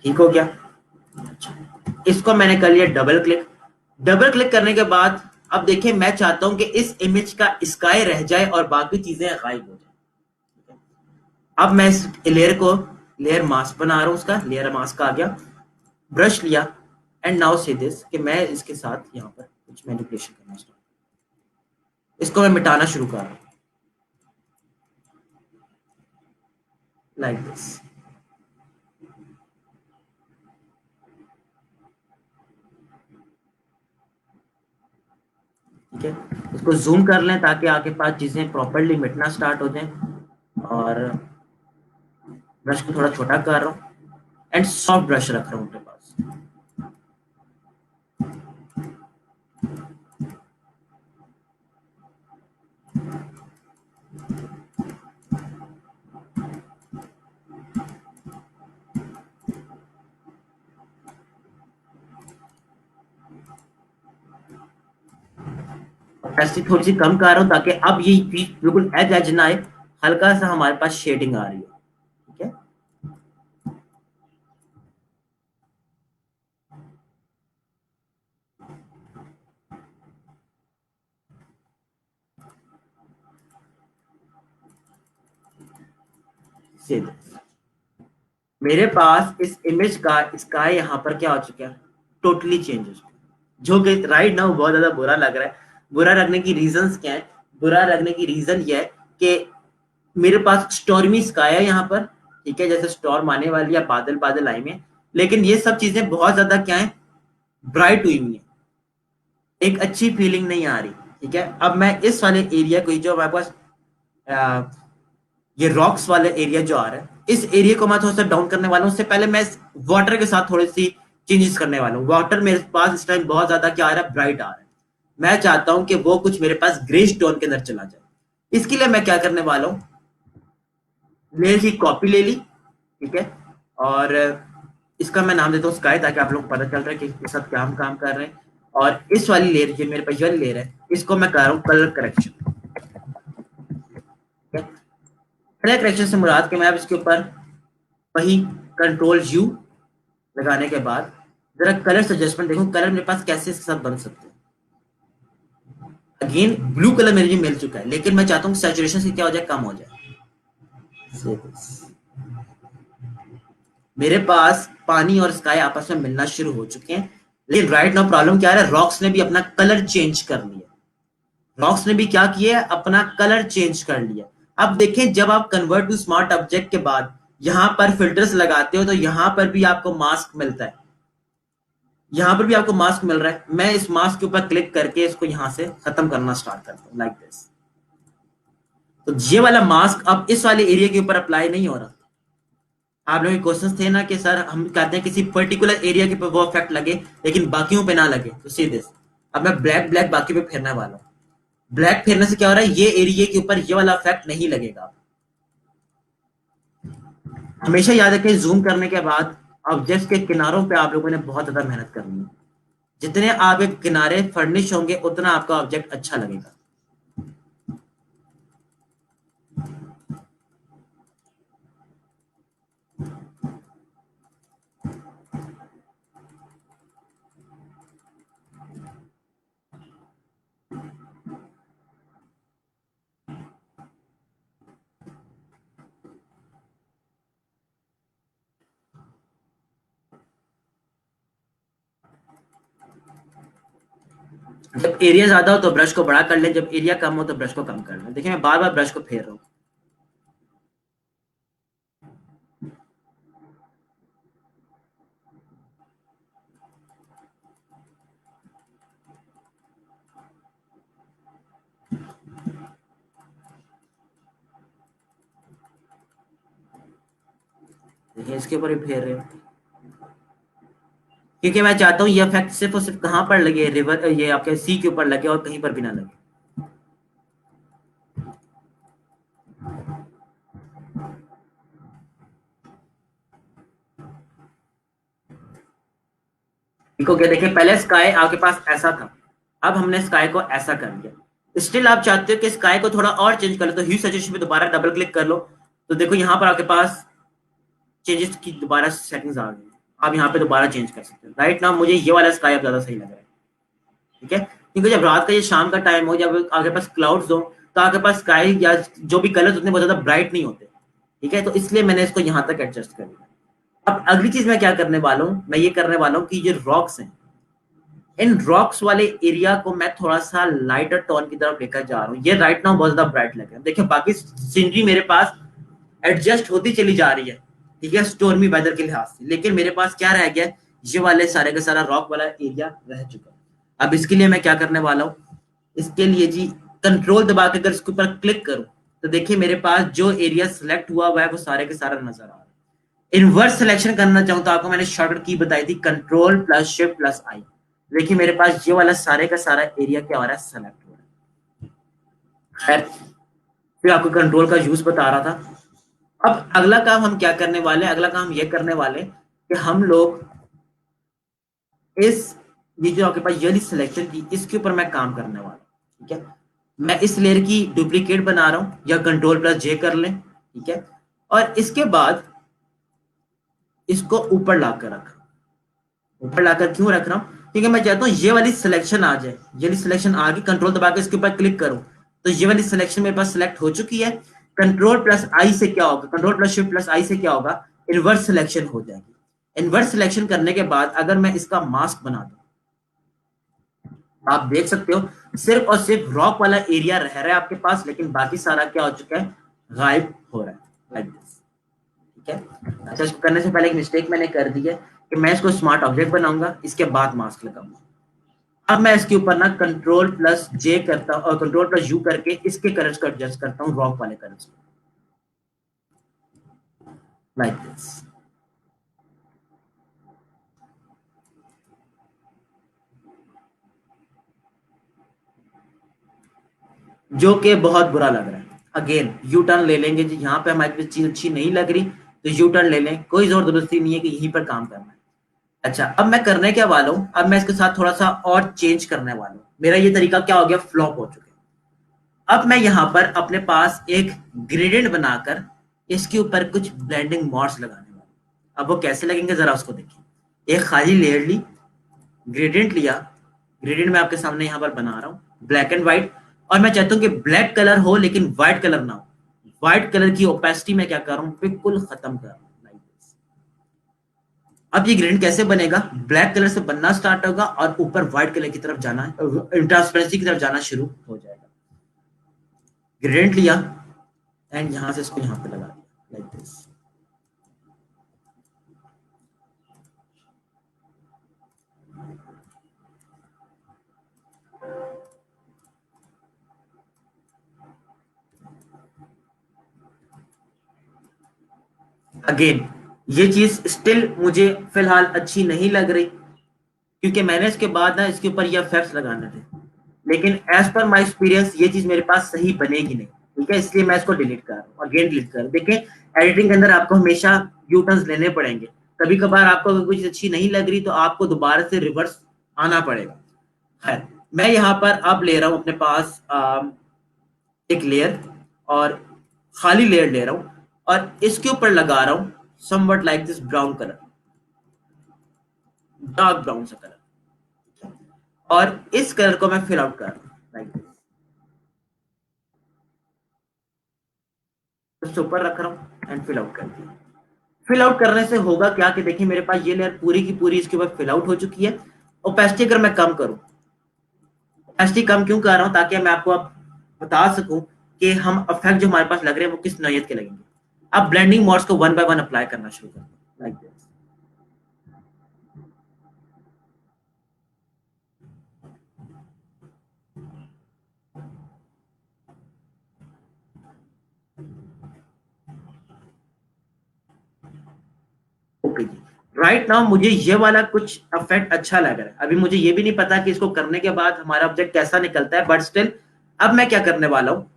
ठीक हो गया। अच्छा, इसको मैंने कर लिया डबल क्लिक। डबल क्लिक करने के बाद अब देखिए मैं चाहता हूं कि इस इमेज का स्काई रह जाए और बाकी चीजें गायब हो जाए। अब मैं इस लेयर को लेयर मास्क बना रहा हूं, उसका लेयर मास्क आ गया, ब्रश लिया एंड नाउ से दिस कि मैं इसके साथ यहाँ पर कुछ मैनिपुलेशन करना स्टार्ट, इसको मैं मिटाना शुरू कर रहा हूँ, लाइक दिस। ठीक है, इसको जूम कर लें ताकि आपके पास चीजें प्रॉपरली मिटना स्टार्ट हो जाएं। और ब्रश को थोड़ा छोटा कर रहा हूँ एंड सॉफ्ट ब्रश रख रहा हूँ अपने पास। ऐसी थोड़ी सी कम कर रहा हूँ ताकि अब ये चीज बिल्कुल एज एज ना आए, हल्का सा हमारे पास शेडिंग आ रही है, ठीक है। से मेरे पास इस इमेज का स्काई यहाँ पर क्या हो चुका है, टोटली चेंज हो चुका है, जो कि राइट नाउ बहुत ज्यादा बुरा लग रहा है। बुरा लगने की रीजंस क्या है, बुरा लगने की रीजन ये है कि मेरे पास स्टॉर्मी स्काई है यहाँ पर, ठीक है, जैसे स्टॉर्म आने वाली है, बादल बादल आए में, लेकिन ये सब चीजें बहुत ज्यादा क्या है, ब्राइट हुई हुई है, एक अच्छी फीलिंग नहीं आ रही, ठीक है। अब मैं इस वाले एरिया को, जो हमारे पास ये रॉक्स वाले एरिया जो आ रहा है, इस एरिया को मैं थोड़ा सा डाउन करने वाला हूँ। उससे पहले मैं वाटर के साथ थोड़ी सी चेंजेस करने वाला हूँ। वाटर मेरे पास इस टाइम बहुत ज्यादा क्या आ रहा है, ब्राइट आ रहा है। मैं चाहता हूं कि वो कुछ मेरे पास ग्रे टोन के अंदर चला जाए। इसके लिए मैं क्या करने वाला हूँ, लेयर की कॉपी ले ली, ठीक है, और इसका मैं नाम देता हूँ स्काई, ताकि आप लोग को पता चल रहा है कि इसके साथ क्या हम काम कर रहे हैं। और इस वाली लेयर, जो मेरे पास वाली लेयर है, इसको मैं कर रहा हूँ कलर करेक्शन, ठीक है। कलर करेक्शन से मुराद के मैं अब इसके ऊपर वही कंट्रोल यू लगाने के बाद जरा कलर सजेस्टमेंट देखो, कलर मेरे पास कैसे इसके साथ बन सकते हैं। अगेन ब्लू कलर मेरे लिए मिल चुका है, लेकिन मैं चाहता हूँ सैचुरेशन से क्या हो जाए, कम हो जाए। मेरे पास पानी और स्काई आपस में मिलना शुरू हो चुके हैं, लेकिन राइट नाउ प्रॉब्लम क्या है, रॉक्स ने भी अपना कलर चेंज कर लिया। रॉक्स ने भी क्या किया, अपना कलर चेंज कर लिया। अब देखें, जब आप कन्वर्ट टू स्मार्ट ऑब्जेक्ट के बाद यहां पर फिल्टर्स लगाते हो तो यहां पर भी आपको मास्क मिलता है, यहां पर भी आपको मास्क मिल रहा है। मैं इस मास्क के ऊपर क्लिक करके इसको यहां से खत्म करना स्टार्ट करता हूं, लाइक दिस। तो ये वाला मास्क अब इस वाले एरिया के ऊपर अप्लाई नहीं हो रहा। आप लोगों के क्वेश्चंस थे ना कि सर हम कहते हैं किसी पर्टिकुलर एरिया के ऊपर वो इफेक्ट लगे लेकिन बाकियों पे ना लगे, तो सी दिस। अब मैं ब्लैक ब्लैक बाकी पे फेरने वाला हूँ। ब्लैक फेरने से क्या हो रहा है, ये एरिया के ऊपर ये वाला इफेक्ट नहीं लगेगा। हमेशा याद रखें, जूम करने के बाद ऑब्जेक्ट्स के किनारों पे आप लोगों ने बहुत ज्यादा मेहनत करनी है। जितने आपके किनारे फर्निश होंगे उतना आपका ऑब्जेक्ट अच्छा लगेगा। जब एरिया ज्यादा हो तो ब्रश को बड़ा कर लें, जब एरिया कम हो तो ब्रश को कम कर लें। देखिए मैं बार बार ब्रश को फेर रहा हूँ। देखिए इसके ऊपर भी फेर रहे हो, क्योंकि मैं चाहता हूँ ये इफेक्ट सिर्फ और सिर्फ कहाँ पर लगे, रिवर, ये आपके सी के ऊपर लगे और कहीं पर भी ना लगे। इनको क्या, देखिए पहले स्काई आपके पास ऐसा था, अब हमने स्काई को ऐसा कर दिया। स्टिल आप चाहते हो कि स्काई को थोड़ा और चेंज कर लो, तो ह्यू सैचुरेशन पे दोबारा डबल क्लिक कर लो। तो देखो यहाँ पर आपके पास चेंजेस की दोबारा सेटिंग्स आ गई। आप यहाँ पे दोबारा चेंज कर सकते हो। राइट नाउ मुझे ये वाला स्काई अब ज्यादा सही लग रहा है। ठीक है, क्योंकि जब रात का ये शाम का टाइम हो, जब आपके पास क्लाउड्स हो, तो आपके पास स्काई या जो भी कलर उतने बहुत ज्यादा ब्राइट नहीं होते। ठीक है, तो इसलिए मैंने इसको यहाँ तक एडजस्ट कर लिया। अब अगली चीज मैं क्या करने वाला हूँ, मैं ये करने वाला हूँ कि ये रॉक्स हैं, इन रॉक्स वाले एरिया को मैं थोड़ा सा लाइटर टोन की तरफ लेकर जा रहा हूँ। ये राइट नाउ बहुत ज्यादा ब्राइट लग रहा है। देखिए बाकी सीनरी मेरे पास एडजस्ट होती चली जा रही है, ठीक है, स्टोर्मी वेदर के लिहाज से, लेकिन मेरे पास क्या रह गया, ये वाले सारे का सारा रॉक वाला एरिया रह चुका है। अब इसके लिए मैं क्या करने वाला हूँ, इसके लिए जी कंट्रोल दबा के अगर इसके ऊपर क्लिक करूं, तो देखिए मेरे पास जो एरिया सिलेक्ट हुआ हुआ है वो सारे के सारा नजर आ रहा है। इनवर्स सिलेक्शन करना चाहूं तो आपको मैंने शॉर्टकट की बताई थी, कंट्रोल प्लस शिफ्ट प्लस आई। देखिए मेरे पास ये वाला सारे का सारा एरिया क्या हो रहा है, सेलेक्ट हो रहा है। खैर, फिर आपको कंट्रोल का यूज बता रहा था। अब अगला काम हम क्या करने वाले हैं, अगला काम ये करने वाले कि हम लोग इस, ये जो आपके पास ये सिलेक्शन थी इसके ऊपर मैं काम करने वाला हूं। ठीक है, मैं इस लेयर की डुप्लीकेट बना रहा हूं, या कंट्रोल प्लस जे कर लें। ठीक है, और इसके बाद इसको ऊपर लाकर रख, ऊपर लाकर क्यों रख रहा हूं, क्योंकि मैं चाहता हूं ये वाली सिलेक्शन आ जाए। ये वाली सिलेक्शन आ गई, कंट्रोल दबा के इसके ऊपर क्लिक करूं तो ये वाली सिलेक्शन मेरे पास सिलेक्ट हो चुकी है। कंट्रोल प्लस आई से क्या होगा, कंट्रोल प्लस शिफ्ट प्लस आई से क्या होगा, इनवर्स सिलेक्शन हो जाएगी। इनवर्स सिलेक्शन करने के बाद अगर मैं इसका मास्क बना दूं, आप देख सकते हो सिर्फ और सिर्फ रॉक वाला एरिया रह रहा है आपके पास, लेकिन बाकी सारा क्या हो चुका है, गायब हो रहा है, लाइक दिस। ठीक है, अच्छा इसको करने से पहले एक मिस्टेक मैंने कर दी है कि मैं इसको स्मार्ट ऑब्जेक्ट बनाऊंगा, इसके बाद मास्क लगाऊंगा। अब मैं इसके ऊपर ना कंट्रोल प्लस जे करता हूँ और कंट्रोल प्लस यू करके इसके कलर्स को एडजस्ट करता हूँ, रॉक वाले कलर्स को, लाइक दिस। जो कि बहुत बुरा लग रहा है। अगेन यू टर्न ले लेंगे जी, यहाँ पे हमारी चीज अच्छी नहीं लग रही तो यू टर्न ले लें, कोई जोर जबरदस्ती नहीं है कि यहीं पर काम करना है। अच्छा, अब मैं करने क्या वाला हूँ, अब मैं इसके साथ थोड़ा सा और चेंज करने वाला हूँ। मेरा ये तरीका क्या हो गया, फ्लॉप हो चुका है। अब मैं यहाँ पर अपने पास एक ग्रेडियंट बनाकर इसके ऊपर कुछ ब्लेंडिंग मॉड्स लगाने वाला हूँ। अब वो कैसे लगेंगे जरा उसको देखिए। एक खाली लेयर ली, ग्रेडियंट लिया, ग्रेडियंट मैं आपके सामने यहाँ पर बना रहा हूँ, ब्लैक एंड व्हाइट, और मैं चाहता हूँ कि ब्लैक कलर हो लेकिन व्हाइट कलर ना हो। व्हाइट कलर की ओपेसिटी मैं क्या कर रहा हूँ, बिल्कुल खत्म कर रहा हूँ। अब ये ग्रेडियंट कैसे बनेगा, ब्लैक कलर से बनना स्टार्ट होगा और ऊपर व्हाइट कलर की तरफ जाना, ट्रांसपेरेंसी की तरफ जाना शुरू हो जाएगा। ग्रेडियंट लिया एंड यहां से इसको यहां पे लगा दिया, लाइक दिस। अगेन ये चीज स्टिल मुझे फिलहाल अच्छी नहीं लग रही, क्योंकि मैंने इसके बाद ना इसके ऊपर ये इफेक्ट्स लगाने थे, लेकिन एज पर माई एक्सपीरियंस ये चीज मेरे पास सही बनेगी नहीं। ठीक है, इसलिए मैं इसको डिलीट कर रहा हूँ, अगेन डिलीट कर रहा हूँ। देखिए, एडिटिंग के अंदर आपको हमेशा यू टर्न्स लेने पड़ेंगे। कभी कभार आपको अगर कुछ अच्छी नहीं लग रही तो आपको दोबारा से रिवर्स आना पड़ेगा। है, मैं यहाँ पर अब ले रहा हूँ अपने पास एक लेयर, और खाली लेयर ले रहा हूँ, और इसके ऊपर लगा रहा हूँ somewhat like this brown colour, dark brown सा कलर, और इस कलर को मैं फिल आउट कर रहा हूँ लाइक दिस, उसके ऊपर रख रहा हूँ एंड फिल आउट कर दिया। फिल आउट करने से होगा क्या कि देखिए मेरे पास ये लेयर पूरी की पूरी इसके ऊपर फिल आउट हो चुकी है। ओपेसिटी अगर मैं कम करूं, ओपेसिटी कम क्यों कर रहा हूं, ताकि मैं आपको अब बता सकूं कि हम इफेक्ट जो हमारे पास लग रहे हैं वो किस नौयत के लगेंगे। अब ब्लेंडिंग मोड्स को वन बाय वन अप्लाई करना शुरू करें लाइक दिस। ओके जी, राइट नाउ मुझे ये वाला कुछ इफेक्ट अच्छा लग रहा है। अभी मुझे ये भी नहीं पता कि इसको करने के बाद हमारा ऑब्जेक्ट कैसा निकलता है, बट स्टिल अब मैं क्या करने वाला हूँ,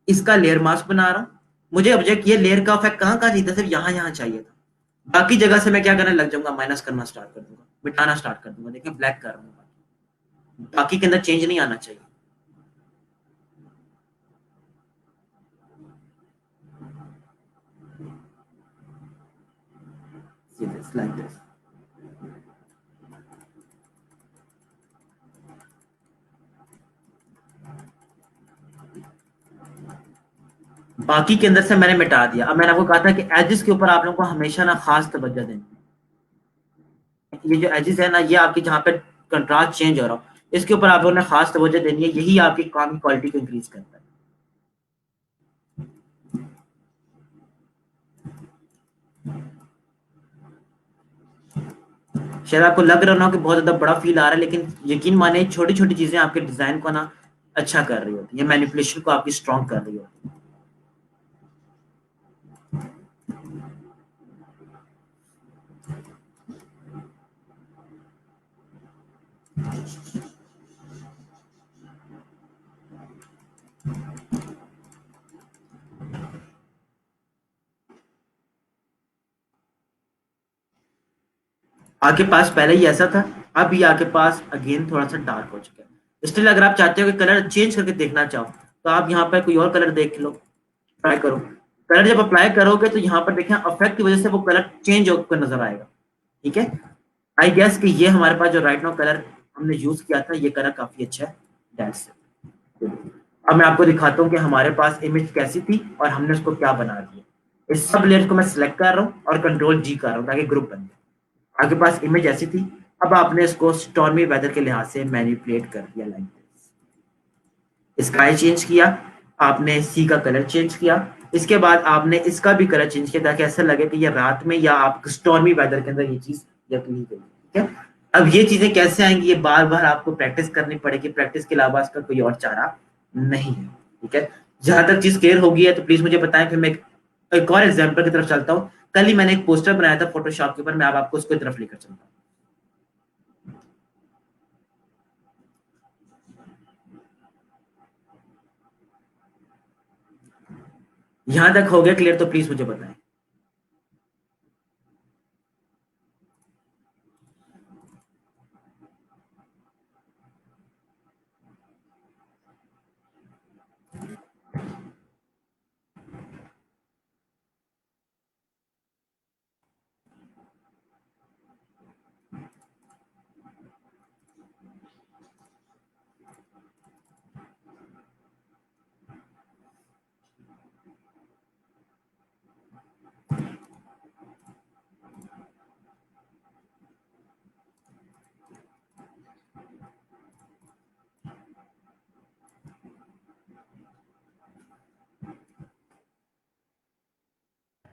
इसका लेयर मास्क बना रहा हूँ। मुझे ऑब्जेक्ट ये लेयर का इफेक्ट कहाँ कहाँ चाहिए था, सिर्फ यहाँ यहाँ चाहिए था। बाकी जगह से मैं क्या करने लग जाऊंगा, माइनस करना स्टार्ट कर दूंगा, मिटाना स्टार्ट कर दूंगा। देखिए ब्लैक कर रहा हूँ, बाकी के अंदर चेंज नहीं आना चाहिए। Like this. बाकी के अंदर से मैंने मिटा दिया। अब मैंने आपको कहा था कि एजेस के ऊपर आप लोगों को हमेशा ना खास तवज्जो देनी है। ये जो एजेस है ना, ये आपके जहाँ पे कंट्रास्ट चेंज हो रहा हो, इसके ऊपर आप लोगों ने खास तवज्जो देनी है। यही आपके काम की क्वालिटी को इंक्रीज करता है। शायद आपको लग रहा ना हो कि बहुत ज्यादा बड़ा फील आ रहा है, लेकिन यकीन माने छोटी छोटी चीजें आपके डिजाइन को ना अच्छा कर रही होती है, मैनिपुलेशन को आपकी स्ट्रॉन्ग कर रही होती है। आपके पास पहले ही ऐसा था, अब ये आपके पास अगेन थोड़ा सा डार्क हो चुका है। स्टिल अगर आप चाहते हो कि कलर चेंज करके देखना चाहो, तो आप यहाँ पर कोई और कलर देख लो, ट्राई करो। कलर जब अप्लाई करोगे तो यहाँ पर देखें अफेक्ट की वजह से वो कलर चेंज होकर नजर आएगा। ठीक है, आई गेस कि ये हमारे पास जो राइट नाउ कलर हमने यूज किया था, ये कलर काफी अच्छा है। That's it. अब मैं आपको दिखाता हूँ कि हमारे पास इमेज कैसी थी और हमने उसको क्या बना दिया। इस सब लेयर को मैं सिलेक्ट कर रहा हूँ और कंट्रोल जी कर रहा हूँ ताकि ग्रुप बन जाए। आपके पास इमेज ऐसी थी, अब आपने इसको स्टॉर्मी वेदर के लिहाज से मैनिपुलेट कर दिया लाइक दिस। स्काई चेंज किया, आपने सी का कलर चेंज किया, इसके बाद आपने इसका भी कलर चेंज किया ताकि ऐसा लगे कि ये रात में या आप स्टॉर्मी वेदर के अंदर ये चीज यकीन गई। ठीक है, अब ये चीजें कैसे आएंगी, ये बार बार आपको प्रैक्टिस करनी पड़ेगी। प्रैक्टिस के अलावा इसका कोई और चारा नहीं है। ठीक है, जहां तक चीज क्लियर होगी है तो प्लीज मुझे बताएं, फिर मैं एक और एग्जाम्पल की तरफ चलता हूँ। कल ही मैंने एक पोस्टर बनाया था फोटोशॉप के ऊपर, मैं अब आपको उसको तरफ लेकर चलता हूँ। यहां तक हो गया क्लियर, तो प्लीज मुझे बताएं।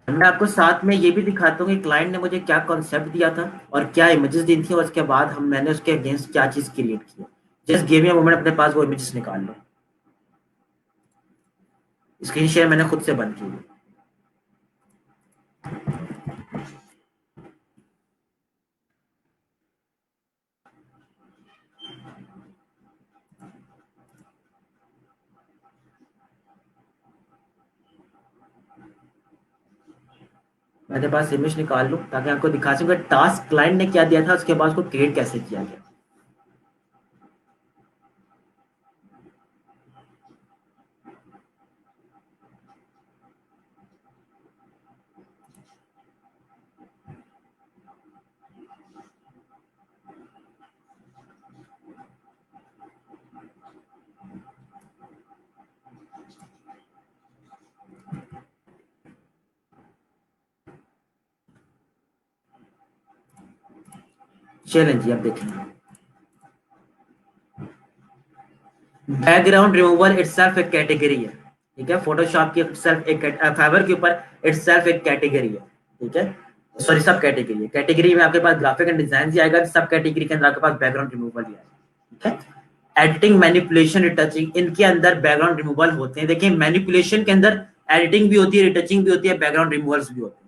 मैं आपको साथ में ये भी दिखाता हूँ कि क्लाइंट ने मुझे क्या कॉन्सेप्ट दिया था और क्या इमेजेस दी थी, और उसके बाद मैंने उसके अगेंस्ट क्या चीज क्रिएट की। Just give me a moment, अपने पास वो इमेजेस निकाल लो। स्क्रीन शेयर मैंने खुद से बंद की। मेरे पास इमेज निकाल लूँ ताकि आपको दिखा सकूँ टास्क क्लाइंट ने क्या दिया था, उसके बाद उसको क्रिएट कैसे किया गया। चलें जी, अब देखेंगे। बैकग्राउंड रिमूवल इटसेल्फ एक कैटेगरी है, ठीक है। फोटोशॉप की इटसेल्फ एक फाइवर के ऊपर इटसेल्फ एक कैटेगरी है, ठीक है। सॉरी, सब कैटेगरी है। कैटेगरी में आपके पास ग्राफिक एंड डिजाइन ही आएगा, सब कैटेगरी के अंदर आपके पास बैकग्राउंड रिमूवल ही आएगा, ठीक है। एडिटिंग, मैनिपुलेशन, रिटचिंग, इनके अंदर बैकग्राउंड रिमूवल होते हैं। देखिए, मैनिपुलेशन के अंदर एडिटिंग भी होती है, रिटचिंग भी होती है, बैकग्राउंड रिमूवल्स भी होते हैं।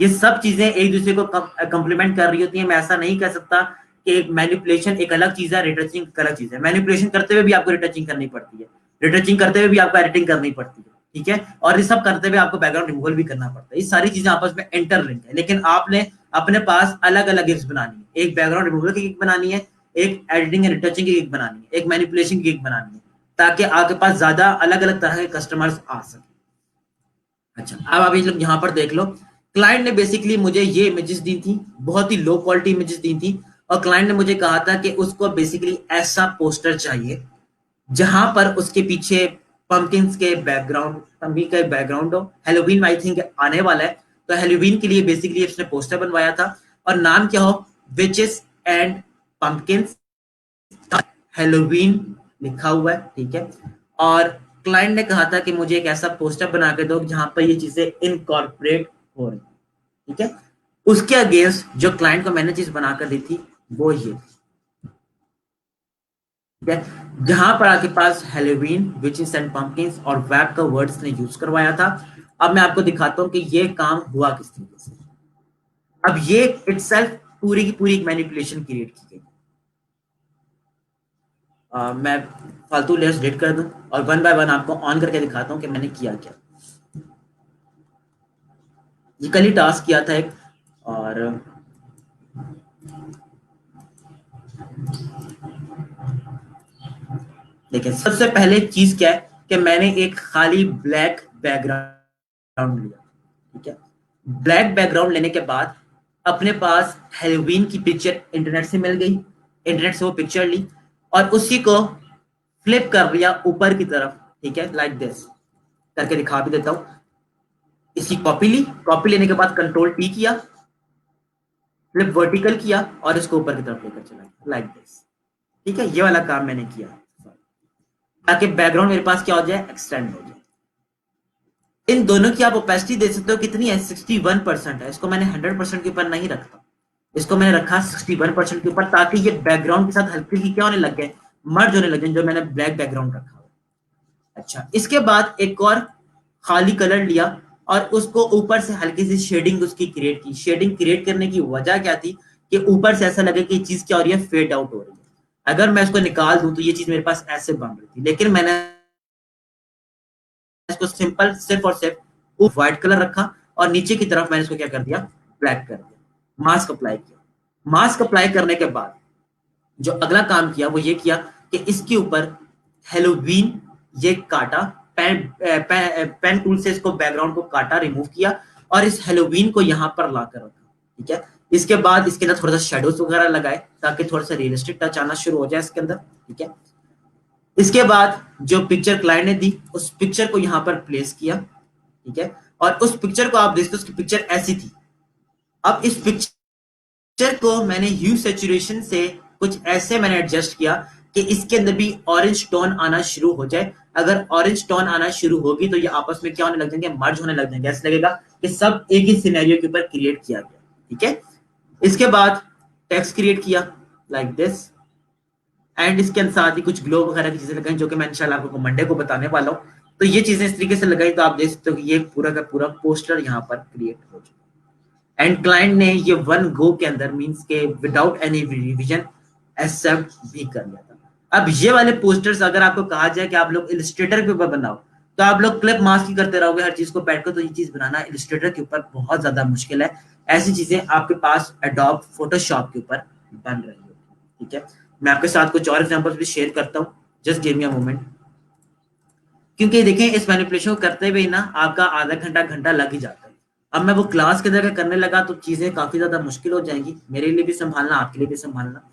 ये सब चीजें एक दूसरे को कंप्लीमेंट कर रही होती है। मैं ऐसा नहीं कह सकता कि मैनिपुलेशन एक अलग चीज है, रिटचिंग एक अलग चीज है। मैनिपुलेशन करते हुए भी आपको रिटचिंग करनी पड़ती है, रिटचिंग करते हुए भी आपको एडिटिंग करनी पड़ती है, ठीक है। और ये सब करते हुए आपको बैकग्राउंड रिमूवल भी करना पड़ता है। ये सारी चीजें आपस में इंटरलिंक है, लेकिन आपने अपने पास अलग अलग गिग्स बनानी है। एक बैकग्राउंड रिमूवल की गिग बनानी है, एक एडिटिंग एंड रिटचिंग की गिग बनानी है, एक मैनिपुलेशन की गिग बनानी है, ताकि आपके पास ज्यादा अलग अलग तरह के कस्टमर्स आ सके। अच्छा, अब आप लोग यहाँ पर देख लो। क्लाइंट ने बेसिकली मुझे ये इमेजेस दी थी, बहुत ही लो क्वालिटी इमेजेस दी थी, और क्लाइंट ने मुझे कहा था कि उसको बेसिकली ऐसा पोस्टर चाहिए जहां पर उसके पीछे पंपकिंस के बैकग्राउंड, पंपकिन का बैकग्राउंड हो। हेलोवीन आई थिंक आने वाला है, तो हेलोवीन के लिए बेसिकली उसने पोस्टर बनवाया था, और नाम क्या हो, विचेस एंड पंपकिंस, हेलोवीन लिखा हुआ है, ठीक है। और क्लाइंट ने कहा था कि मुझे एक ऐसा पोस्टर बना के दो जहां पर ये चीजें इनकॉर्पोरेट हो रही, ठीक है। उसके अगेंस्ट जो क्लाइंट को मैंने चीज बनाकर दी थी वो ये, ठीक है, जहां पर आपके पास हेलोवीन, विचेस एंड पंपकिंस और वैप का वर्ड्स ने यूज करवाया था। अब मैं आपको दिखाता हूं कि ये काम हुआ किस तरीके से। अब ये इटसेल्फ पूरी की पूरी एक मैनिपुलेशन क्रिएट की गई। मैं फालतू लेयर्स डिलीट कर दूं और वन बाय वन आपको ऑन करके दिखाता हूं कि मैंने किया क्या। ये कल ही टास्क किया था एक, और देखिए सबसे पहले चीज क्या है कि मैंने एक खाली ब्लैक बैकग्राउंड लिया, ठीक है। ब्लैक बैकग्राउंड लेने के बाद अपने पास हेलोवीन की पिक्चर इंटरनेट से मिल गई, इंटरनेट से वो पिक्चर ली और उसी को फ्लिप कर लिया ऊपर की तरफ, ठीक है, लाइक दिस करके दिखा भी देता हूं। इसकी कॉपी ली, कॉपी लेने के बाद कंट्रोल टी किया, फ्लिप वर्टिकल किया और इसको ऊपर की तरफ लेकर चला गया, लाइक दिस, ठीक है। ये वाला काम मैंने किया ताकि बैकग्राउंड मेरे पास क्या हो जाए, एक्सटेंड हो जाए। इन दोनों की आप ओपेसिटी दे सकते हो कितनी है, 61% है। इसको मैंने 100% के ऊपर नहीं रखता, इसको मैंने रखा 61% के ऊपर, ताकि ये बैकग्राउंड के साथ हल्की हल्की क्या होने लग गए, मर्ज होने लगे, जो मैंने ब्लैक बैकग्राउंड रखा हुआ। अच्छा, इसके बाद एक और खाली कलर लिया और उसको ऊपर से हल्की सी शेडिंग उसकी क्रिएट की। शेडिंग क्रिएट करने की वजह क्या थी कि ऊपर से ऐसा लगे कि चीज क्या हो रही है, फेड आउट हो रही है। अगर मैं इसको निकाल दूं तो ये चीज मेरे पास ऐसे बन रही थी, लेकिन मैंने इसको सिंपल सिर्फ और सिर्फ व्हाइट कलर रखा और नीचे की तरफ मैंने इसको क्या कर दिया, ब्लैक कर दिया, मास्क अप्लाई किया। मास्क अप्लाई करने के बाद जो अगला काम किया वो ये किया कि इसके ऊपर हेलोवीन ये काटा, पेन टूल से इसको बैकग्राउंड को काटा, रिमूव किया और इस हेलोवीन को यहां पर लाकर रखा, ठीक है। इसके बाद इसके अंदर थोड़ा सा शेडोज वगैरह लगाए ताकि थोड़ा सा रियलिस्टिक टच आना शुरू हो जाए इसके अंदर, ठीक है। इसके बाद जो पिक्चर क्लाइंट ने दी उस पिक्चर को यहां पर प्लेस किया, ठीक है। और उस पिक्चर को आप देखते हो, उसकी पिक्चर ऐसी थी। अब इस पिक्चर को मैंने ह्यू सैचुरेशन से कुछ ऐसे मैंने एडजस्ट किया कि इसके अंदर भी ऑरेंज टोन आना शुरू हो जाए। अगर ऑरेंज टोन आना शुरू होगी तो ये आपस में क्या होने लग जाएंगे, मर्ज होने लग जाएंगे। ऐसा लगेगा कि सब एक ही सिनेरियो के ऊपर क्रिएट किया गया, ठीक है। इसके बाद टेक्स्ट क्रिएट किया लाइक दिस, एंड इसके साथ ही कुछ ग्लो वगैरह की चीजें लगाई जो कि मैं इंशाल्लाह आपको मंडे को बताने वाला हूँ। तो ये चीजें इस तरीके से लगाई तो आप देख सकते हो कि ये पूरा का पूरा पोस्टर यहाँ पर क्रिएट हो चुका है। एंड क्लाइंट ने ये वन गो के अंदर मींस के विदाउट एनी रिवीजन एक्सेप्ट भी कर लिया था। अब ये वाले पोस्टर्स अगर आपको कहा जाए कि आप लोग इलस्ट्रेटर के ऊपर बनाओ तो आप लोग क्लिप मास्क ही करते रहोगे हर चीज को बैठकर, तो ये चीज बनाना इलस्ट्रेटर के ऊपर बहुत ज्यादा मुश्किल है। ऐसी चीजें आपके पास एडोब फोटोशॉप के ऊपर बन रही है। ठीक है, मैं आपके साथ कुछ और एग्जांपल्स भी शेयर करता हूँ, just give me a moment. क्योंकि देखें इस मैनिपुलेशन को करते हुए ना आपका आधा घंटा घंटा लग ही जाता है। अब मैं वो क्लास के जगह करने लगा तो चीजें काफी ज्यादा मुश्किल हो जाएंगी, मेरे लिए भी संभालना, आपके लिए भी संभालना।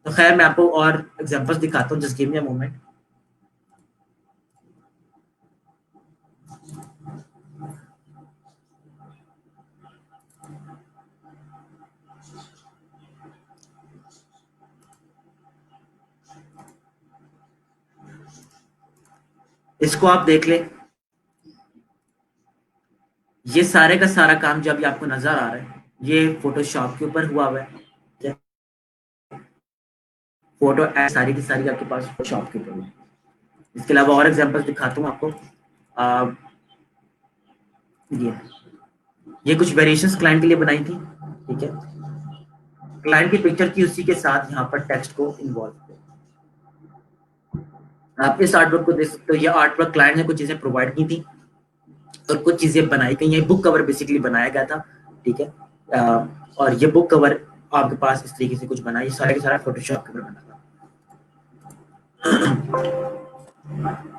तो खैर मैं आपको और एग्जांपल्स दिखाता हूँ, just give me a moment. इसको आप देख ले, ये सारे का सारा काम जो अभी आपको नजर आ रहा है ये फोटोशॉप के ऊपर हुआ हुआ है। फोटो सारी की सारी आपके पास फोटोशॉप के ऊपर है। इसके अलावा और एग्जांपल्स दिखाता हूँ आपको। आ, ये ये कुछ वेरिएशंस क्लाइंट के लिए बनाई थी। ठीक है, क्लाइंट की पिक्चर की उसी के साथ यहाँ पर टेक्स्ट को इन्वॉल्व किया। आप इस आर्टवर्क को देख सकते हो, ये आर्टवर्क क्लाइंट ने कुछ चीजें प्रोवाइड की थी और कुछ चीजें बनाई गई हैं। बुक कवर बेसिकली बनाया गया था। ठीक है, और ये बुक कवर आपके पास इस तरीके से कुछ बना, ये सारे का सारा फोटोशॉप के ऊपर बना था।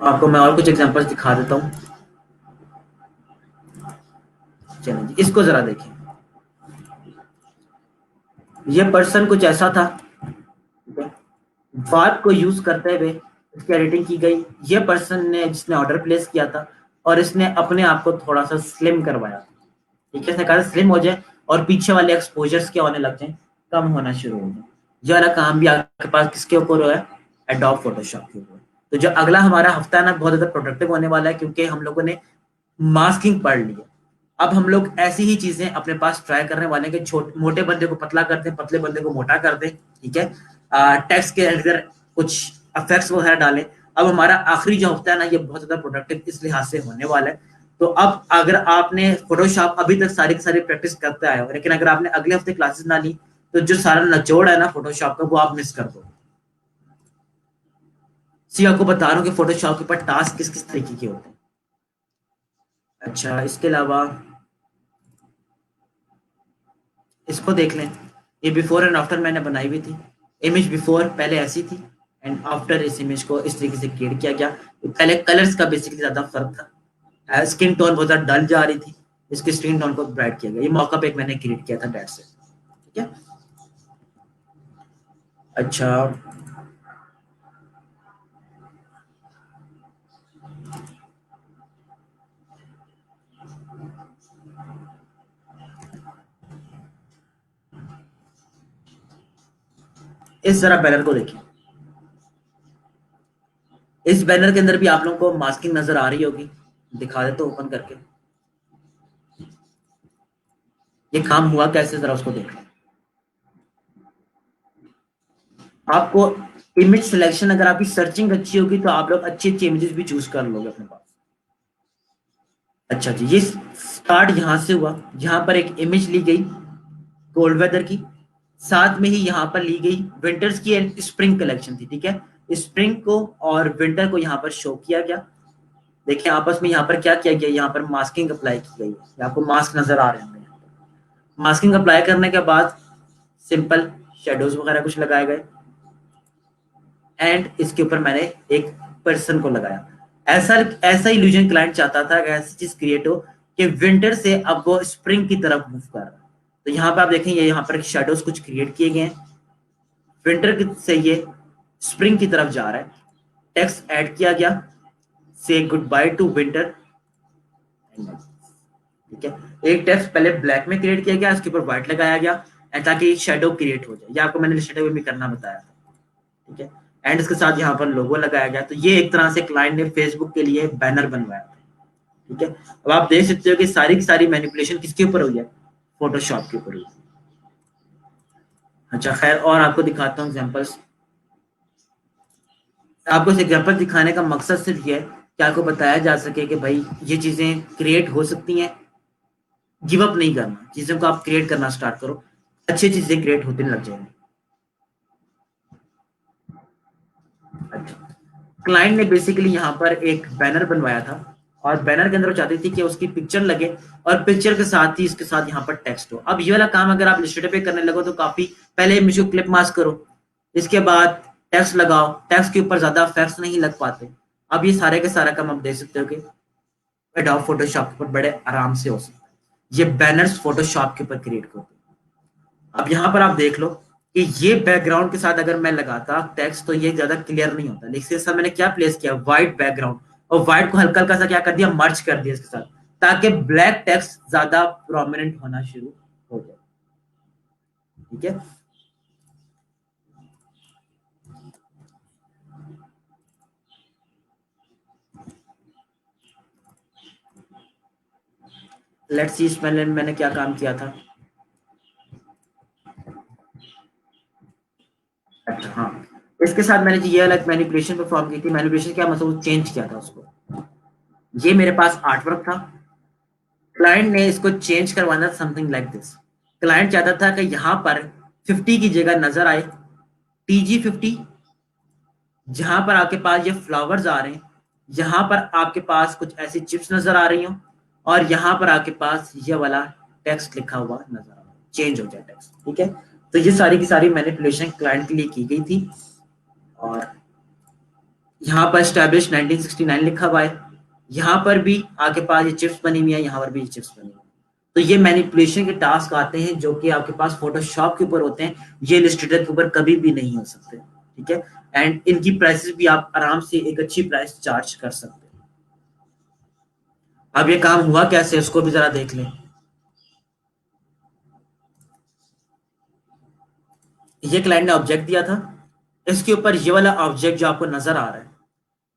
आपको मैं और कुछ एग्जांपल्स दिखा देता हूँ। चलिए जी, इसको जरा देखें। ये पर्सन कुछ ऐसा था। ठीक है, वार्प को यूज करते हुए इसकी एडिटिंग की गई। ये पर्सन ने जिसने ऑर्डर प्लेस किया था और इसने अपने आप को थोड़ा सा स्लिम करवाया। ठीक है, इसने कहा स्लिम हो जाए और पीछे वाले एक्सपोजर्स क्या होने लग जाए, कम होना शुरू हो जाए। ये वाला काम भी आपके पास किसके ऊपर है, एडोब फोटोशॉप के ऊपर। तो जो अगला हमारा हफ्ता है ना बहुत ज्यादा प्रोडक्टिव होने वाला है, क्योंकि हम लोगों ने मास्किंग पढ़ ली है। अब हम लोग ऐसी ही चीजें अपने पास ट्राई करने वाले हैं कि मोटे बंदे को पतला कर दें, पतले बंदे को मोटा कर दें। ठीक है, टेक्स्ट के अंदर कुछ इफेक्ट्स वगैरह डालें। अब हमारा आखिरी जो हफ्ता है ना ये बहुत ज्यादा प्रोडक्टिव इस लिहाज से होने वाला है। तो अब अगर आपने फोटोशॉप अभी तक सारी की सारी प्रैक्टिस करते आए हो, लेकिन अगर आपने अगले हफ्ते क्लासेस ना ली तो जो सारा निचोड़ है ना फोटोशॉप का वो आप मिस कर दो। सी आपको बता रहा हूँ कि फोटोशॉप के ऊपर टास्क किस किस तरीके के होते हैं। अच्छा, इसके अलावा इसको देख लें। ये बिफोर एंड आफ्टर मैंने बनाई हुई थी। इमेज बिफोर पहले ऐसी थी एंड आफ्टर इस इमेज को इस तरीके से क्रिएट किया गया। पहले कलर्स का बेसिकली ज्यादा फर्क था, स्किन टोन बहुत ज्यादा डल जा रही थी, इसकी स्किन टोन को ब्राइट किया गया। ये मॉकअप एक मैंने क्रिएट किया था डेट से। ठीक है, अच्छा इस जरा बैनर को देखिए। इस बैनर के अंदर भी आप लोगों को मास्किंग नजर आ रही होगी, दिखा दे तो ओपन करके। ये काम हुआ कैसे जरा उसको देख लें। आपको इमेज सिलेक्शन, अगर आपकी सर्चिंग अच्छी होगी तो आप लोग अच्छी अच्छी इमेजेस भी चूज कर लोगे अपने पास। अच्छा जी, ये स्टार्ट यहां से हुआ, यहां पर एक इमेज ली गई कोल्ड वेदर की, साथ में ही यहाँ पर ली गई विंटर्स की एंड स्प्रिंग कलेक्शन थी। ठीक है, स्प्रिंग को और विंटर को यहाँ पर शो किया गया। देखिए आपस में यहाँ पर क्या किया गया, यहाँ पर मास्किंग अप्लाई की गई है। आपको मास्क नजर आ रहे हैं। मास्किंग अप्लाई करने के बाद सिंपल शेडोज वगैरह कुछ लगाए गए एंड इसके ऊपर मैंने एक पर्सन को लगाया। ऐसा ऐसा इल्यूजन क्लाइंट चाहता था कि ऐसी चीज क्रिएट हो कि विंटर से अब वो स्प्रिंग की तरफ मूव कर रहा है। तो यहाँ पे आप देखेंगे यहाँ पर शेडोज कुछ क्रिएट किए गए हैं, विंटर से ये स्प्रिंग की तरफ जा रहा है। टेक्स्ट ऐड किया गया, से गुड बाय टू विंटर। ठीक है, एक टेक्स्ट पहले ब्लैक में क्रिएट किया गया, उसके ऊपर व्हाइट लगाया गया ताकि शेडो क्रिएट हो जाए। ये आपको मैंने शेडो में भी करना बताया था। ठीक है, एंड इसके साथ यहाँ पर लोगो लगाया गया। तो ये एक तरह से क्लाइंट ने फेसबुक के लिए बैनर बनवाया था। ठीक है, अब आप देख सकते हो कि सारी की सारी मैनिपुलेशन किसके ऊपर हुई है, फोटोशॉप के ऊपर हुई है। अच्छा खैर, और आपको दिखाता हूँ एग्जांपल्स। आपको इस एग्जांपल दिखाने का मकसद सिर्फ ये है कि आपको बताया जा सके कि भाई ये चीजें क्रिएट हो सकती हैं। गिव अप नहीं करना, चीजों को आप क्रिएट करना स्टार्ट करो, अच्छी चीजें क्रिएट होने लग जाएंगी। अच्छा, क्लाइंट ने बेसिकली यहाँ पर एक बैनर बनवाया था और बैनर के अंदर वो चाहती थी कि उसकी पिक्चर लगे और पिक्चर के साथ ही इसके साथ यहाँ पर टेक्स्ट हो। अब ये वाला काम अगर आप इलस्ट्रेटर पे करने लगो तो काफी, पहले इमेज को क्लिप मास्क करो, इसके बाद टेक्स्ट लगाओ, टेक्स्ट के ऊपर ज्यादा इफेक्ट्स नहीं लग पाते। अब ये सारे के सारा काम आप देख सकते हो कि एडोब फोटोशॉप के ऊपर बड़े आराम से हो सकता है। ये बैनर्स फोटोशॉप के ऊपर क्रिएट करते हैं। अब यहाँ पर आप देख लो कि ये बैकग्राउंड के साथ अगर मैं लगाता टेक्स्ट तो ये ज्यादा क्लियर नहीं होता, लेकिन इसके साथ मैंने क्या प्लेस किया, व्हाइट बैकग्राउंड, और व्हाइट को हल्का हल्का सा क्या कर दिया, मर्ज कर दिया इसके साथ, ताकि ब्लैक टेक्स्ट ज्यादा प्रोमिनेंट होना शुरू हो जाए। ठीक है, लेट्स सी इसमें मैंने क्या काम किया था। अच्छा हाँ, इसके साथ मैंने ये अलग मैनिपुलेशन परफॉर्म की थी। मैनिपुलेशन क्या मतलब, चेंज किया था उसको। ये मेरे पास आर्ट वर्क था, क्लाइंट ने इसको चेंज करवाना समथिंग लाइक दिस। क्लाइंट चाहता था कि यहाँ पर 50 की जगह नजर आए TG50, जहां पर आपके पास ये फ्लावर्स आ रहे हैं, यहाँ पर आपके पास कुछ ऐसी चिप्स नजर आ रही हो, और यहाँ पर आपके पास ये वाला टेक्स्ट लिखा हुआ नजर आ रहा है, चेंज हो जाए टेक्स्ट। ठीक है, तो ये सारी की सारी मैनिपुलेशन क्लाइंट के लिए की गई थी। और यहाँ पर स्टैब्लिश 1969 लिखा हुआ है, यहाँ पर भी आपके पास ये चिप्स बनी हुई है, यहाँ पर भी ये चिप्स बनी हुई है। तो ये मैनिपुलेशन के टास्क आते हैं जो कि आपके पास फोटोशॉप के ऊपर होते हैं, ये इलस्ट्रेटर के ऊपर कभी भी नहीं हो सकते। ठीक है, एंड इनकी प्राइसेस भी आप आराम से एक अच्छी प्राइस चार्ज कर सकते हैं। अब ये काम हुआ कैसे उसको भी जरा देख लें। ये क्लाइंट ने ऑब्जेक्ट दिया था, इसके ऊपर ये वाला ऑब्जेक्ट जो आपको नजर आ रहा है,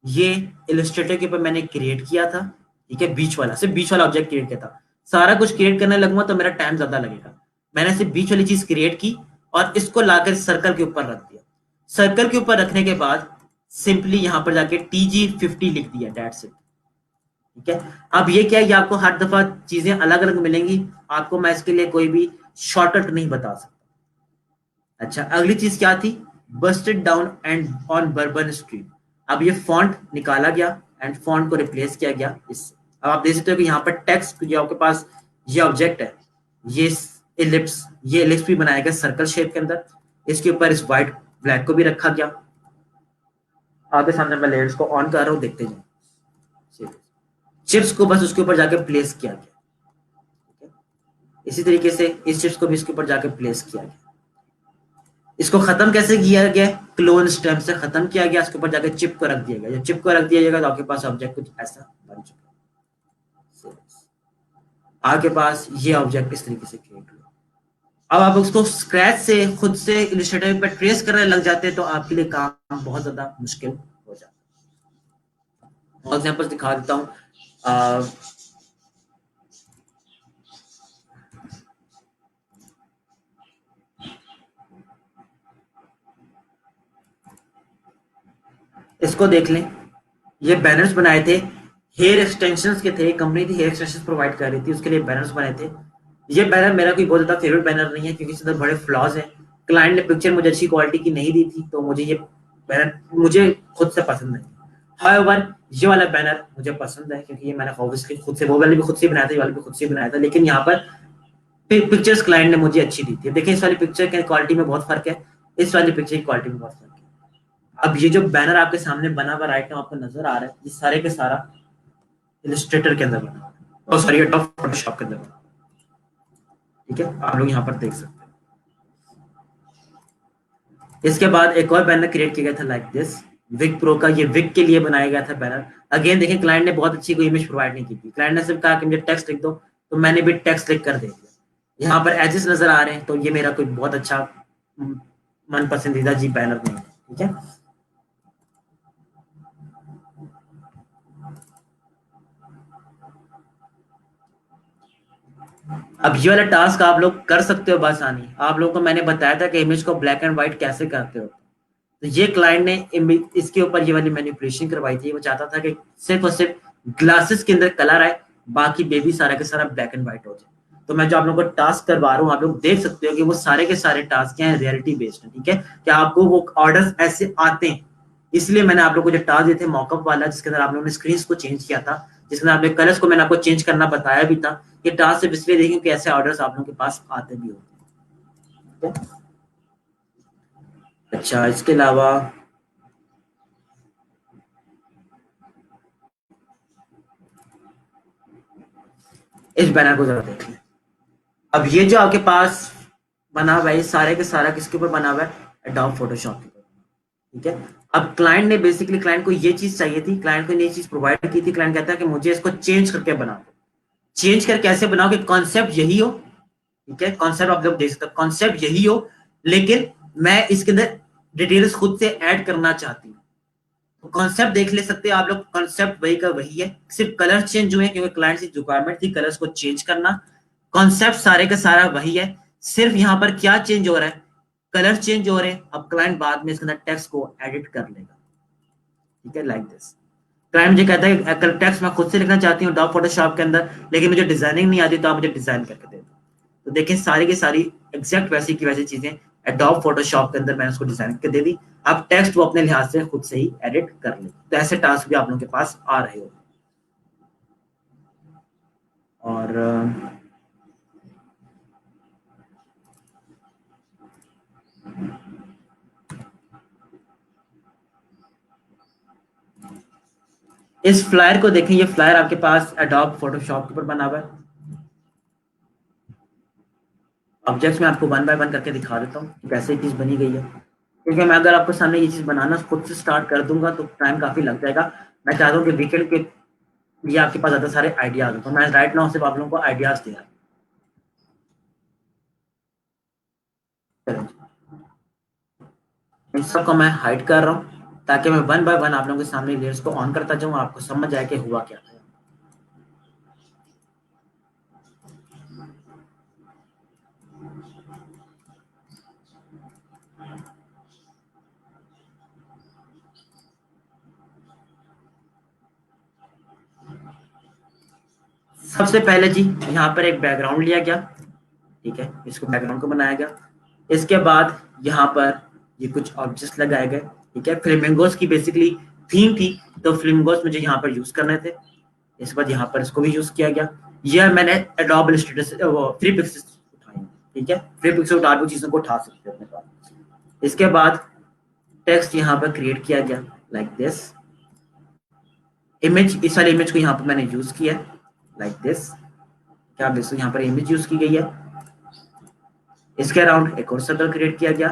ये इलस्ट्रेटर के ऊपर मैंने क्रिएट किया था। ठीक है, बीच वाला, सिर्फ बीच वाला ऑब्जेक्ट क्रिएट किया था। सारा कुछ क्रिएट करने लगूंगा तो मेरा टाइम ज्यादा लगेगा। मैंने सिर्फ बीच वाली चीज क्रिएट की और इसको लाकर सर्कल के ऊपर रख दिया। सर्कल के ऊपर रखने के बाद सिंपली यहां पर जाके TG50 लिख दिया, दैट्स इट। ठीक है, अब ये क्या है, ये आपको हर दफा चीजें अलग अलग मिलेंगी, आपको मैं इसके लिए कोई भी शॉर्टकट नहीं बता सकता। अच्छा, अगली चीज क्या थी, Busted down and on bourbon street. अब ये फॉन्ट निकाला गया एंड फॉन्ट को रिप्लेस किया गया इससे। अब आप देख सकते हो कि यहाँ पर टेक्स्ट जो आपके पास ये ऑब्जेक्ट है, ये इलिप्स, ये इलिप्स भी बनाया गया सर्कल शेप के अंदर, इसके ऊपर इस व्हाइट ब्लैक को भी रखा गया। आगे सामने मैं लेयर्स को ऑन कर रहा हूँ, देखते जाए। चिप्स को बस उसके ऊपर जाके प्लेस किया गया। इसी तरीके से इस चिप्स को भी इसके ऊपर जाके प्लेस किया गया। इसको खत्म कैसे किया गया, क्लोन स्टेप से खत्म किया गया, इसके ऊपर जाकर चिप को रख दिया गया। जब चिप को रख दिया जाएगा तो आपके पास ऑब्जेक्ट कुछ ऐसा बन चुका है। आपके पास ये ऑब्जेक्ट इस तरीके से क्रिएट हुआ। अब आप उसको स्क्रैच से खुद से इलस्ट्रेटर पर ट्रेस करने लग जाते हैं तो आपके लिए काम बहुत ज्यादा मुश्किल हो जाता है। एग्जांपल दिखा देता हूँ। इसको देख लें, ये बैनर्स बनाए थे, हेयर एक्सटेंशंस के थे, कंपनी थी हेयर एक्सटेंशंस प्रोवाइड कर रही थी, उसके लिए बैनर्स बने थे। ये बैनर मेरा कोई बहुत ज्यादा फेवरेट बैनर नहीं है क्योंकि इसके अंदर बड़े फ्लॉज हैं। क्लाइंट ने पिक्चर मुझे अच्छी क्वालिटी की नहीं दी थी, तो मुझे ये बैनर मुझे खुद से पसंद नहीं। हाउएवर ये वाला बैनर मुझे पसंद है क्योंकि ये मैंने ऑब्वियसली खुद से, वो वाले भी खुद से बनाया था, ये वाला भी खुद से बनाया था, लेकिन यहाँ पर पिक्चर्स क्लाइंट ने मुझे अच्छी दी थी। देखिए इस वाली पिक्चर की क्वालिटी में बहुत फर्क है, इस वाली पिक्चर की क्वालिटी में बहुत फर्क है। अब ये जो बैनर आपके सामने बना हुआ राइट नाउ आपको नजर आ रहा है, ये सारे के सारा इलस्ट्रेटर के अंदर बना, और सॉरी एडोब फोटोशॉप के अंदर बना। ठीक है, आप लोग यहाँ पर देख सकते हैं। इसके बाद एक और बैनर क्रिएट किया गया था लाइक दिस, विग प्रो का। ये विग के लिए बनाया गया था बैनर। अगेन देखिए क्लाइंट ने बहुत अच्छी कोई इमेज प्रोवाइड नहीं की थी, क्लाइंट ने सिर्फ कहा कि मुझे टेक्स्ट लिख दो, तो मैंने भी टेक्स्ट लिख कर दे दिया। यहाँ पर एजेस नजर आ रहे हैं, तो ये मेरा कोई बहुत अच्छा मन पसंदीदा जी बैनर नहीं है। ठीक है, अब ये वाला टास्क आप लोग कर सकते हो बआसानी। आप लोगों को मैंने बताया था कि इमेज को ब्लैक एंड व्हाइट कैसे करते हो, तो ये क्लाइंट ने इसके ऊपर ये वाली मैनिपुलेशन करवाई थी। वो चाहता था कि सिर्फ और सिर्फ ग्लासेस के अंदर कलर आए, बाकी बेबी सारा के सारा ब्लैक एंड व्हाइट हो जाए। तो मैं जो आप लोगों को टास्क करवा रहा हूँ, आप लोग देख सकते हो कि वो सारे के सारे टास्क हैं रियलिटी बेस्ड है। ठीक है, कि आपको वो ऑर्डर्स ऐसे आते हैं, इसलिए मैंने आप लोगों को जो टास्क दिए थे मॉकअप वाला, जिसके अंदर आप लोगों ने स्क्रीन को चेंज किया था, जिसमें आपने कलर्स को मैंने आपको चेंज करना बताया भी था। ये टास्क सिर्फ इसलिए देखें कि ऐसे ऑर्डर्स आप लोगों के पास आते भी होते हैं। अच्छा, इसके अलावा इस बैनर को जरा देखिए। अब ये जो आपके पास बना हुआ है, सारे के सारा किसके ऊपर बना हुआ है? एडोब फोटोशॉप के ऊपर। ठीक है, अब क्लाइंट ने बेसिकली, क्लाइंट को ये चीज चाहिए थी, क्लाइंट को ये चीज प्रोवाइड की थी। क्लाइंट कहता है कि मुझे इसको चेंज करके बना दो। चेंज कर कैसे बनाओ कि कॉन्सेप्ट यही हो। ठीक है, कॉन्सेप्ट आप लोग देख सकते हो, कॉन्सेप्ट यही हो, लेकिन मैं इसके अंदर डिटेल्स खुद से ऐड करना चाहती हूँ। तो कॉन्सेप्ट देख ले सकते हैं आप लोग, कॉन्सेप्ट वही का वही है, सिर्फ कलर चेंज हुए क्योंकि क्लाइंट की रिक्वायरमेंट थी कलर्स को चेंज करना। कॉन्सेप्ट सारे का सारा वही है, सिर्फ यहाँ पर क्या चेंज हो रहा है? कलर चेंज हो रहे हैं। अब क्लाइंट बाद में इसके अंदर टेक्स्ट को एडिट कर लेगा। ठीक है, लाइक दिस। क्लाइंट मुझे कहता है कि टेक्स्ट मैं खुद से लिखना चाहती हूँ डॉक फोटोशॉप के अंदर, लेकिन मुझे डिजाइनिंग नहीं आती, तो आप मुझे डिजाइन करके दे दो। तो देखें सारी की सारी एग्जैक्ट वैसी की वैसी चीजें एडोब फोटोशॉप के अंदर मैंने उसको डिजाइन करके दे दी। आप टेक्स्ट वो अपने लिहाज से खुद से ही एडिट कर ले। तो ऐसे टास्क भी आप लोगों के पास आ रहे हो। और इस फ्लायर को देखें, ये फ्लायर आपके पास एडोब फोटोशॉप के ऊपर बना हुआ है। ऑब्जेक्ट्स में आपको वन बाय वन करके दिखा देता हूँ कि कैसे चीज बनी गई है। क्योंकि मैं अगर आपको सामने ये चीज बनाना खुद से स्टार्ट कर दूंगा तो टाइम काफी लग जाएगा। मैं चाहता हूँ कि वीकेंड के ये आपके पास ज्यादा सारे आइडियाज हो, तो मैं राइट नाउ सिर्फ आप लोगों को आइडियाज दे रहा हूँ। इन सबको मैं हाइड कर रहा हूँ ताकि मैं वन बाय वन आप लोगों के सामने लेयर्स को ऑन करता जाऊँ, आपको समझ आए कि हुआ क्या था। सबसे पहले जी यहाँ पर एक बैकग्राउंड लिया गया। ठीक है, इसको बैकग्राउंड को बनाया गया। इसके बाद यहाँ पर ये कुछ ऑब्जेक्ट्स लगाए गए। ठीक है, फ्लेमिंगोस की बेसिकली थीम थी, तो फ्लेमिंगोस मुझे यहाँ पर यूज करने थे। इसके बाद यहाँ पर इसको भी यूज किया गया। यह मैंने एडोब इलस्ट्रेटर से वो फ्री पिक्सेस उठाई। ठीक है, फ्री पिक्सल उठा के चीजों को उठा सकते हो अपने पास। इसके बाद टेक्स्ट यहाँ पर क्रिएट किया गया लाइक दिस। इमेज, इस वाले इमेज को यहाँ पर मैंने यूज किया लाइक दिस। क्या आप देख सकते हो यहाँ पर इमेज यूज की गई है। इसके अराउंड एक और सर्कल क्रिएट किया गया,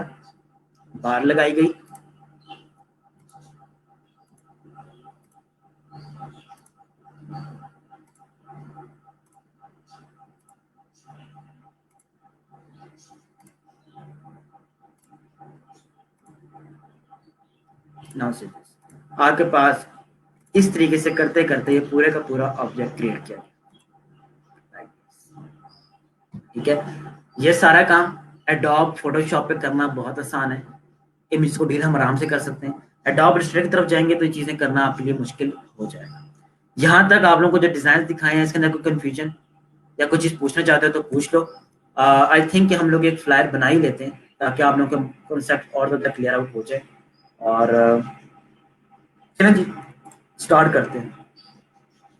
बार लगाई गई। नाउ सी आपके पास इस तरीके से करते करते ये पूरे का पूरा ऑब्जेक्ट क्रिएट किया गया। ठीक है, ये सारा काम एडोब फोटोशॉप पे करना बहुत आसान है। इमेज को डील हम आराम से कर सकते हैं। एडोब इलस्ट्रेटर की तरफ जाएंगे तो ये चीजें करना आपके लिए मुश्किल हो जाएगा। यहाँ तक आप लोगों को जो डिजाइन दिखाए हैं इसके अंदर कोई कंफ्यूजन या कोई चीज पूछना चाहते हो तो पूछ लो। आई थिंक कि हम लोग एक फ्लायर बना ही लेते हैं ताकि आप लोगों का कॉन्सेप्ट और ज़्यादा क्लियर आउट हो जाए। और चलें जी, स्टार्ट करते हैं।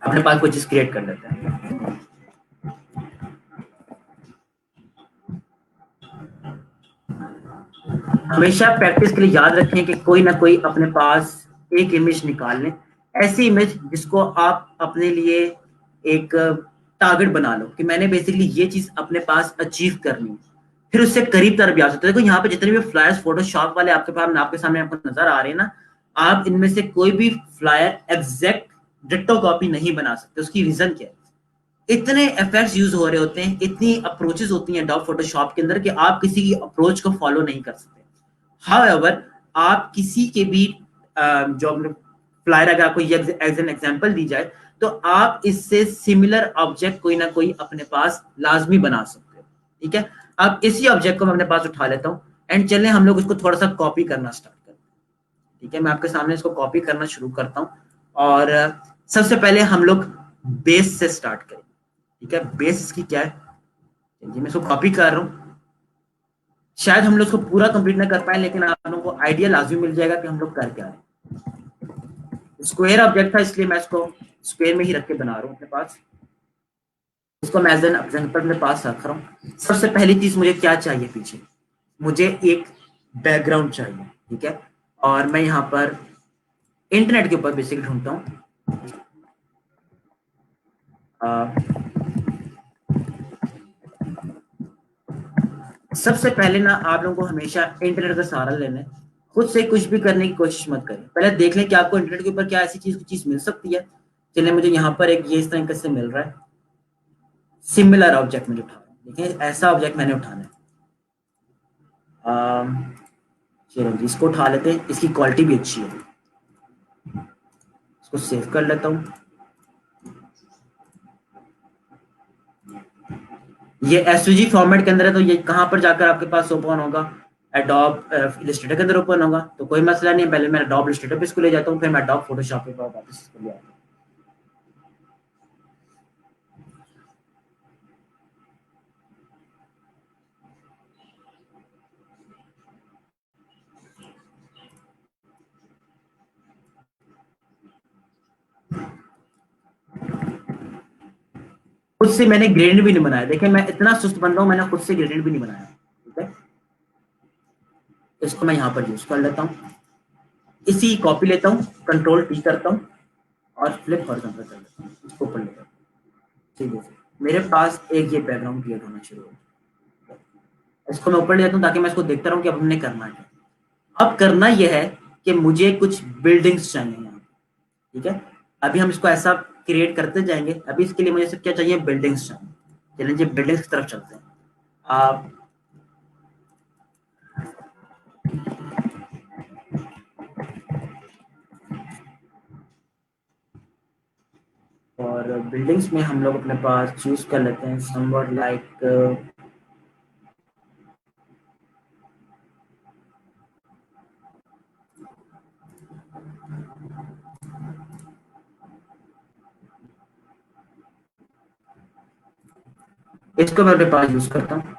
अपने पास कोई चीज क्रिएट कर लेते हैं। हमेशा प्रैक्टिस के लिए याद रखें कि कोई ना कोई अपने पास एक इमेज निकाल लें, ऐसी इमेज जिसको आप अपने लिए एक टारगेट बना लो कि मैंने बेसिकली ये चीज अपने पास अचीव करनी है। फिर उससे करीब तरफ भी आ सकते हो। देखो यहाँ पे जितने भी फ्लायर्स फोटोशॉप वाले आपके पास आपके सामने आपको नजर आ रहे हैं ना, आप इनमें से कोई भी फ्लायर एग्जैक्ट डिट्टो कॉपी नहीं बना सकते। उसकी रीजन क्या है? इतने इफेक्ट्स यूज हो रहे होते हैं, इतनी अप्रोचेस होती हैं डॉग फोटोशॉप के अंदर कि आप किसी की अप्रोच को फॉलो नहीं कर सकते। हाउएवर, आप किसी के भी जो फ्लायर अगर आपको ये एज एन एग्जांपल दी जाए तो आप इससे सिमिलर ऑब्जेक्ट कोई ना कोई अपने पास लाजमी बना सकते हो। ठीक है, अब इसी ऑब्जेक्ट को मैं अपने पास उठा लेता हूँ एंड चलें हम लोग उसको थोड़ा सा कॉपी करना स्टार्ट करते हैं। ठीक है, मैं आपके सामने इसको कॉपी करना शुरू करता हूँ। और सबसे पहले हम लोग बेस से स्टार्ट करें। ठीक है, बेस इसकी क्या है? चलिए मैं इसको कॉपी कर रहा हूँ। शायद हम लोग इसको पूरा कंप्लीट ना कर पाए, लेकिन आप लोगों को आइडिया लाजमी मिल जाएगा कि हम लोग कर क्या रहे हैं। स्क्वायर ऑब्जेक्ट था इसलिए मैं इसको स्क्वायर में ही रख के बना रहा हूँ अपने पास। इसको मैं एज एन एग्जाम्पल अपने पास रख रहा हूँ। सबसे पहली चीज मुझे क्या चाहिए पीछे, मुझे एक बैकग्राउंड चाहिए, ठीक है। और मैं यहाँ पर इंटरनेट के ऊपर बेसिकली ढूंढता हूँ। सबसे पहले ना आप लोगों को हमेशा इंटरनेट का सहारा लेना है। खुद से कुछ भी करने की कोशिश मत करें, पहले देख लें कि आपको इंटरनेट के ऊपर क्या ऐसी चीज मिल सकती है। चलिए मुझे यहाँ पर एक ये इस तरीके से मिल रहा है, सिमिलर ऑब्जेक्ट मुझे उठा रहा हूँ, देखिए ऐसा ऑब्जेक्ट मैंने उठाना है। चलो जी इसको उठा लेते हैं, इसकी क्वालिटी भी अच्छी है, इसको सेव कर लेता हूँ। ये एसवीजी फॉर्मेट के अंदर है, तो ये कहाँ पर जाकर आपके पास ओपन होगा, एडोब इलस्ट्रेटर के अंदर ओपन होगा, तो कोई मसला नहीं। पहले मैं एडोब इलस्ट्रेटर पे इसको ले जाता हूँ, फिर मैं एडोब फोटोशॉप पे वापस इसको ले आता हूँ। खुद से मैंने ग्रेडियंट भी नहीं बनाया, देखिए मैं इतना सुस्त बंदा हूँ, मैंने खुद से ग्रेडियंट भी नहीं बनाया, ठीक है। इसको मैं यहाँ पर यूज कर लेता हूँ, इसी कॉपी लेता हूँ, कंट्रोल टी करता हूँ और फ्लिप हॉरिजॉन्टल कर लेता हूँ, इसको ऊपर लेता हूँ, ठीक है। मेरे पास एक ये बैकग्राउंड क्रिएट होना शुरू हो, इसको मैं ऊपर ले जाता हूँ ताकि मैं इसको देखता रहूँ कि अब हमने करना है। अब करना यह है कि मुझे कुछ बिल्डिंग्स चाहिए यहाँ, ठीक है। अभी हम इसको ऐसा क्रिएट करते जाएंगे, अभी इसके लिए मुझे सब क्या चाहिए, बिल्डिंग्स चाहिए। चलिए बिल्डिंग्स की तरफ चलते हैं। आप और बिल्डिंग्स में हम लोग अपने पास चूज कर लेते हैं समवट लाइक इसको मैं अपने पास यूज करता हूँ।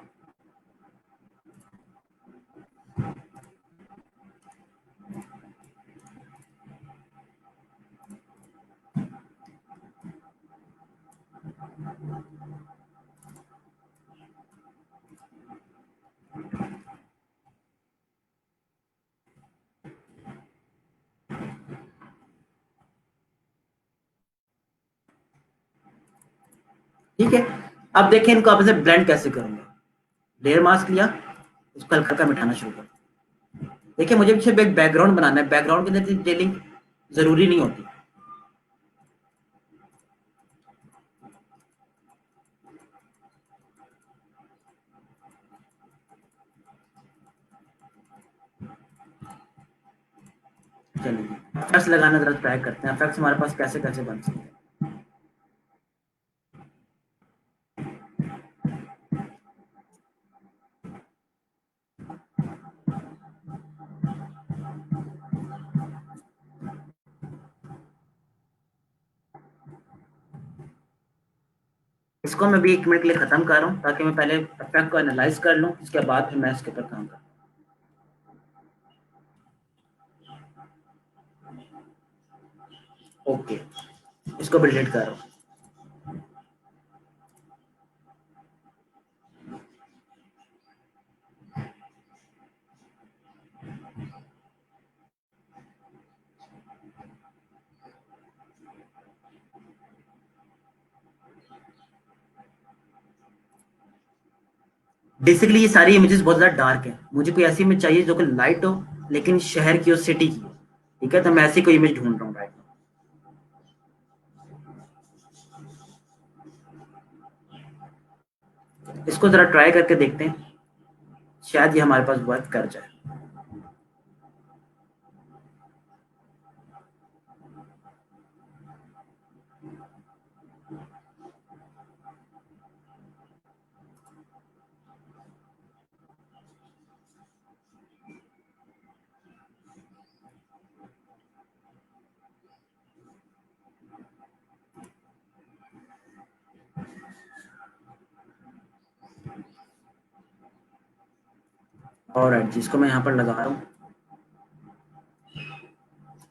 ठीक है, अब देखें इनको आपस में ब्लेंड कैसे करूंगा। लेयर मास्क लिया, उसको हल्का हल्का मिटाना शुरू कर। देखिए मुझे पीछे एक बैकग्राउंड बनाना है, बैकग्राउंड के अंदर डिटेलिंग जरूरी नहीं होती। चलिए इफेक्ट्स लगाना जरा ट्राई करते हैं, इफेक्ट्स हमारे पास कैसे कैसे बन सकते हैं। इसको मैं भी 1 मिनट के लिए खत्म कर रहा हूँ ताकि मैं पहले इफेक्ट को एनालाइज कर लूँ, उसके बाद फिर मैं इसके ऊपर काम करूँ। ओके, इसको भी डिलीट कर रहा हूँ। बेसिकली ये सारी इमेजेस बहुत ज्यादा डार्क है, मुझे कोई ऐसी इमेज चाहिए जो कि लाइट हो लेकिन शहर की हो, सिटी की हो, ठीक है। तो मैं ऐसी कोई इमेज ढूंढ रहा हूँ राइट। इसको जरा ट्राई करके देखते हैं, शायद ये हमारे पास वर्क कर जाए। और जिसको मैं यहाँ पर लगा रहा हूँ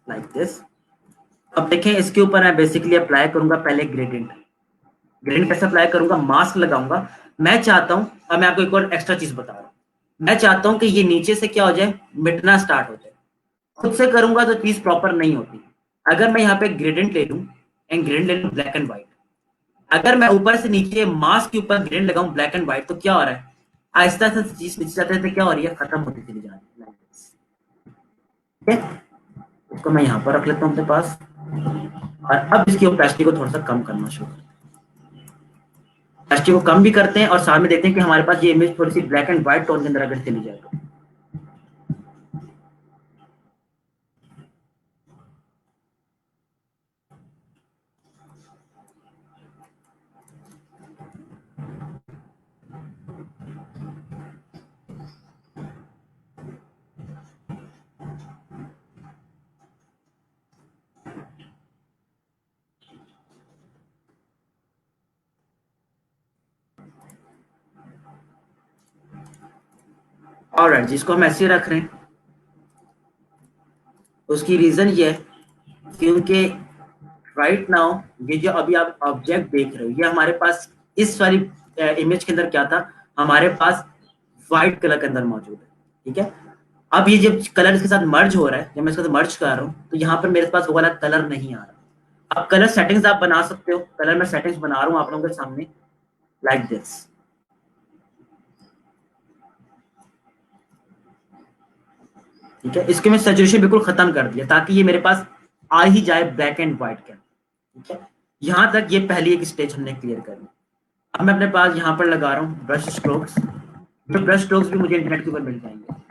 लाइक दिस, अब देखें इसके ऊपर मैं बेसिकली अप्लाई करूंगा पहले ग्रेडियंट। ग्रेडियंट कैसे अप्लाई करूंगा, मास्क लगाऊंगा। मैं चाहता हूं, अब मैं आपको एक और एक्स्ट्रा चीज बता रहा हूं, मैं चाहता हूं कि ये नीचे से क्या हो जाए, मिटना स्टार्ट हो जाए। खुद से करूंगा तो चीज प्रॉपर नहीं होती। अगर मैं यहाँ पे ग्रेडियंट ले लूं एंड ग्रेडियंट ले लूं ब्लैक एंड व्हाइट, अगर मैं ऊपर से नीचे मास्क के ऊपर ग्रेडियंट लगाऊं ब्लैक एंड व्हाइट, तो क्या हो रहा है, आहिस्ता आहिस्ता चीज नीचे जाते जाते क्या हो रही है, खत्म होती चली जा रही है। ठीक है, इसको मैं यहाँ पर रख लेता हूँ अपने पास। और अब इसकी ओपेसिटी को थोड़ा सा कम करना शुरू करते हैं। ओपेसिटी को कम भी करते हैं और साथ में देखते हैं कि हमारे पास ये इमेज थोड़ी सी ब्लैक एंड व्हाइट टोन के अंदर अगर चली जाए तो। ऑलराइट, जिसको हम ऐसे रख रहे हैं, उसकी रीजन ये है क्योंकि राइट नाउ ये जो अभी आप ऑब्जेक्ट देख रहे हो, ये हमारे पास इस वाली इमेज के अंदर क्या था, हमारे पास व्हाइट कलर के अंदर मौजूद है। ठीक है, अब ये जब कलर इसके साथ मर्ज हो रहा है, जब मैं इसके साथ मर्ज कर रहा हूँ, तो यहाँ पर मेरे पास वो वाला कलर नहीं आ रहा। अब कलर सेटिंग्स आप बना सकते हो, कलर मैं सेटिंग्स बना रहा हूँ आप लोगों के सामने, लाइक दिस। ठीक है, इसके मैं सैचुरेशन बिल्कुल खत्म कर दिया ताकि ये मेरे पास आ ही जाए ब्लैक एंड व्हाइट के। ठीक है, यहां तक ये पहली एक स्टेज हमने क्लियर कर ली। अब मैं अपने पास यहाँ पर लगा रहा हूँ ब्रश स्ट्रोक्स। जो ब्रश स्ट्रोक्स भी मुझे इंटरनेट के ऊपर मिल जाएंगे।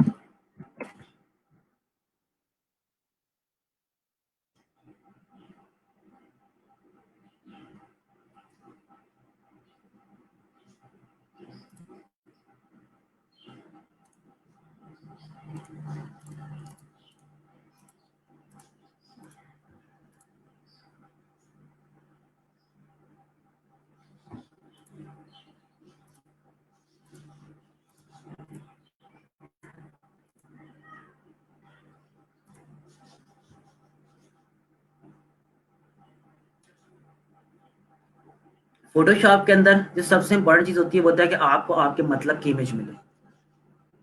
फोटोशॉप के अंदर जो सबसे इंपॉर्टेंट चीज होती है वो होता है कि आपको आपके मतलब की इमेज मिले।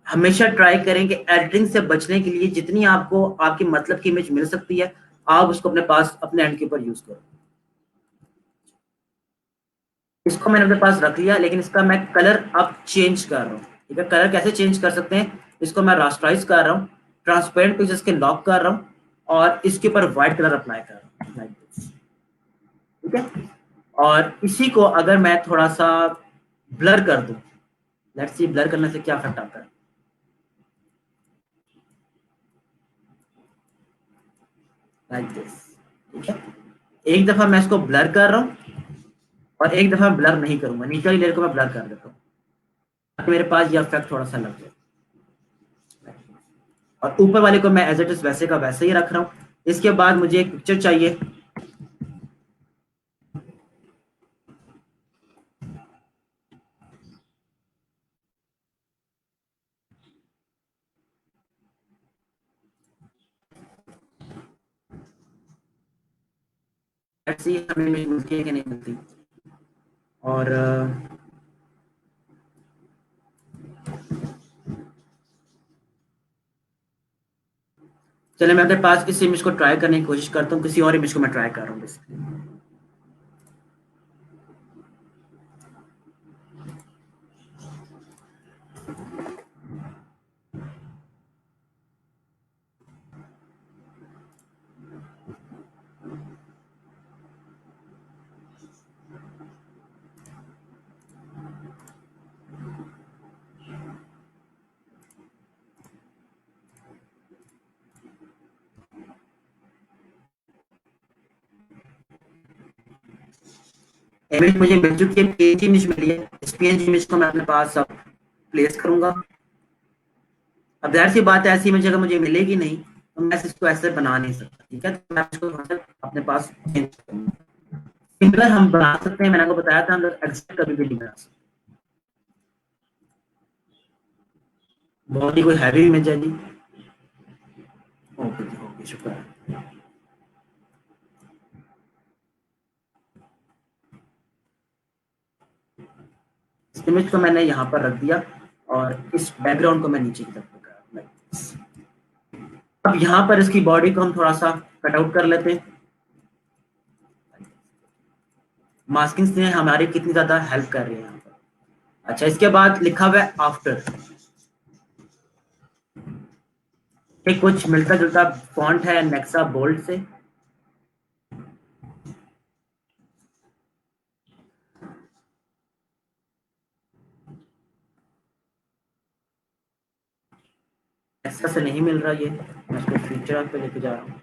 हमेशा ट्राई करें कि एडिटिंग से बचने के लिए जितनी आपको आपकी मतलब की इमेज मिल सकती है, आप उसको अपने पास अपने एंड के ऊपर यूज करो। इसको मैंने अपने पास रख लिया, लेकिन इसका मैं कलर अब चेंज कर रहा हूँ। ठीक है, कलर कैसे चेंज कर सकते हैं, इसको मैं रास्टराइज कर रहा हूँ, ट्रांसपेरेंट पिक्चर्स के लॉक कर रहा हूँ और इसके ऊपर व्हाइट कलर अप्लाई कर रहा हूँ, लाइक दिस। ठीक है, और इसी को अगर मैं थोड़ा सा ब्लर कर दूं, लेट्स सी ब्लर करने से क्या इफेक्ट आता है, लाइक दिस। ठीक है, एक दफा मैं इसको ब्लर कर रहा हूँ और एक दफा ब्लर नहीं करूंगा, नीचे वाली लेयर को मैं ब्लर कर देता हूँ ताकि मेरे पास ये इफेक्ट थोड़ा सा लग जाए। और ऊपर वाले को मैं एज इट इज वैसे का वैसे ही रख रहा हूँ। इसके बाद मुझे एक पिक्चर चाहिए। लेट्स सी हमें इमेज मिलती है कि नहीं मिलती। और चले मैं अपने पास इस इमेज को ट्राई करने की कोशिश करता हूँ, किसी और इमेज को मैं ट्राई कर रहा हूँ बेसिकली। इमेज मुझे मिल चुकी है, पीएनजी इमेज मिली है। इस पीएनजी इमेज को मैं अपने पास अब प्लेस करूंगा। अब जाहिर सी बात है, ऐसी इमेज अगर मुझे मिलेगी नहीं तो मैं इसको ऐसे बना नहीं सकता। ठीक है, तो मैं इसको थोड़ा सा अपने पास चेंज करूंगा। सिमिलर हम बना सकते हैं, मैंने आपको बताया था हम लोग एग्जैक्ट कभी भी नहीं बना सकते। बहुत ही कोई हैवी इमेज है जी। ओके जी, ओके, शुक्रिया। इमेज को मैंने यहाँ पर रख दिया और इस बैकग्राउंड को मैं नीचे की तरफ कर दिया। अब यहाँ पर इसकी बॉडी को हम थोड़ा सा कट आउट कर लेते हैं। मास्किंग से हमारी कितनी ज्यादा हेल्प कर रही है यहाँ पर। अच्छा, इसके बाद लिखा हुआ है आफ्टर, कुछ मिलता जुलता फॉन्ट है नेक्सा बोल्ड से। नेक्सा से नहीं मिल रहा ये, मैं इसको फीचर पे लेके जा रहा हूँ।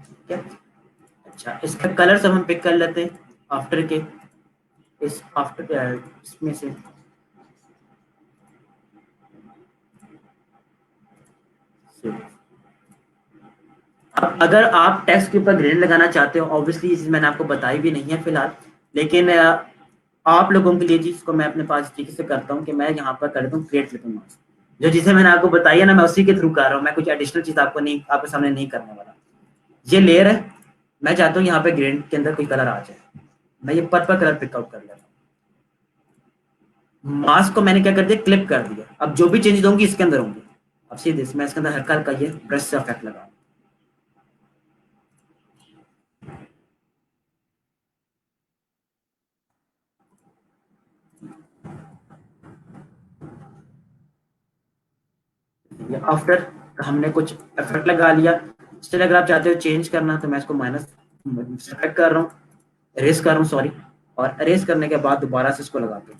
ठीक है, अच्छा इसका कलर सब हम पिक कर लेते हैं आफ्टर के, इस आफ्टर इसमें से। अब अगर आप टेक्स्ट के ऊपर ग्रेड लगाना चाहते हो, ऑब्वियसली ये चीज मैंने आपको बताई भी नहीं है फिलहाल, लेकिन आप लोगों के लिए चीज को मैं अपने पास इस तरीके से करता हूँ कि मैं यहाँ पर कर देता हूँ क्रिएट फ्लिपिंग मास्क, जो जिसे मैंने आपको बताई है ना, मैं उसी के थ्रू कर रहा हूँ, मैं कुछ एडिशनल चीज आपको नहीं, आपके सामने नहीं करने वाला। ये लेयर है, मैं चाहता हूँ यहाँ पे ग्रेड के अंदर कोई कलर आ जाए, मैं ये पर्पल कलर पिकआउट कर लेता हूँ। मास्क को मैंने क्या कर दिया, क्लिप कर दिया। अब जो भी चेंजेस होंगी इसके अंदर होंगी। अब सीधे मैं इसके अंदर हल्का हल्का ये ब्रश से इफेक्ट लगा, आफ्टर हमने कुछ इफेक्ट लगा लिया। स्टिल अगर आप चाहते हो चेंज करना तो मैं इसको माइनस सेलेक्ट कर रहा हूँ, एरेज कर रहा हूँ सॉरी, और एरेज करने के बाद दोबारा से इसको लगाते हैं,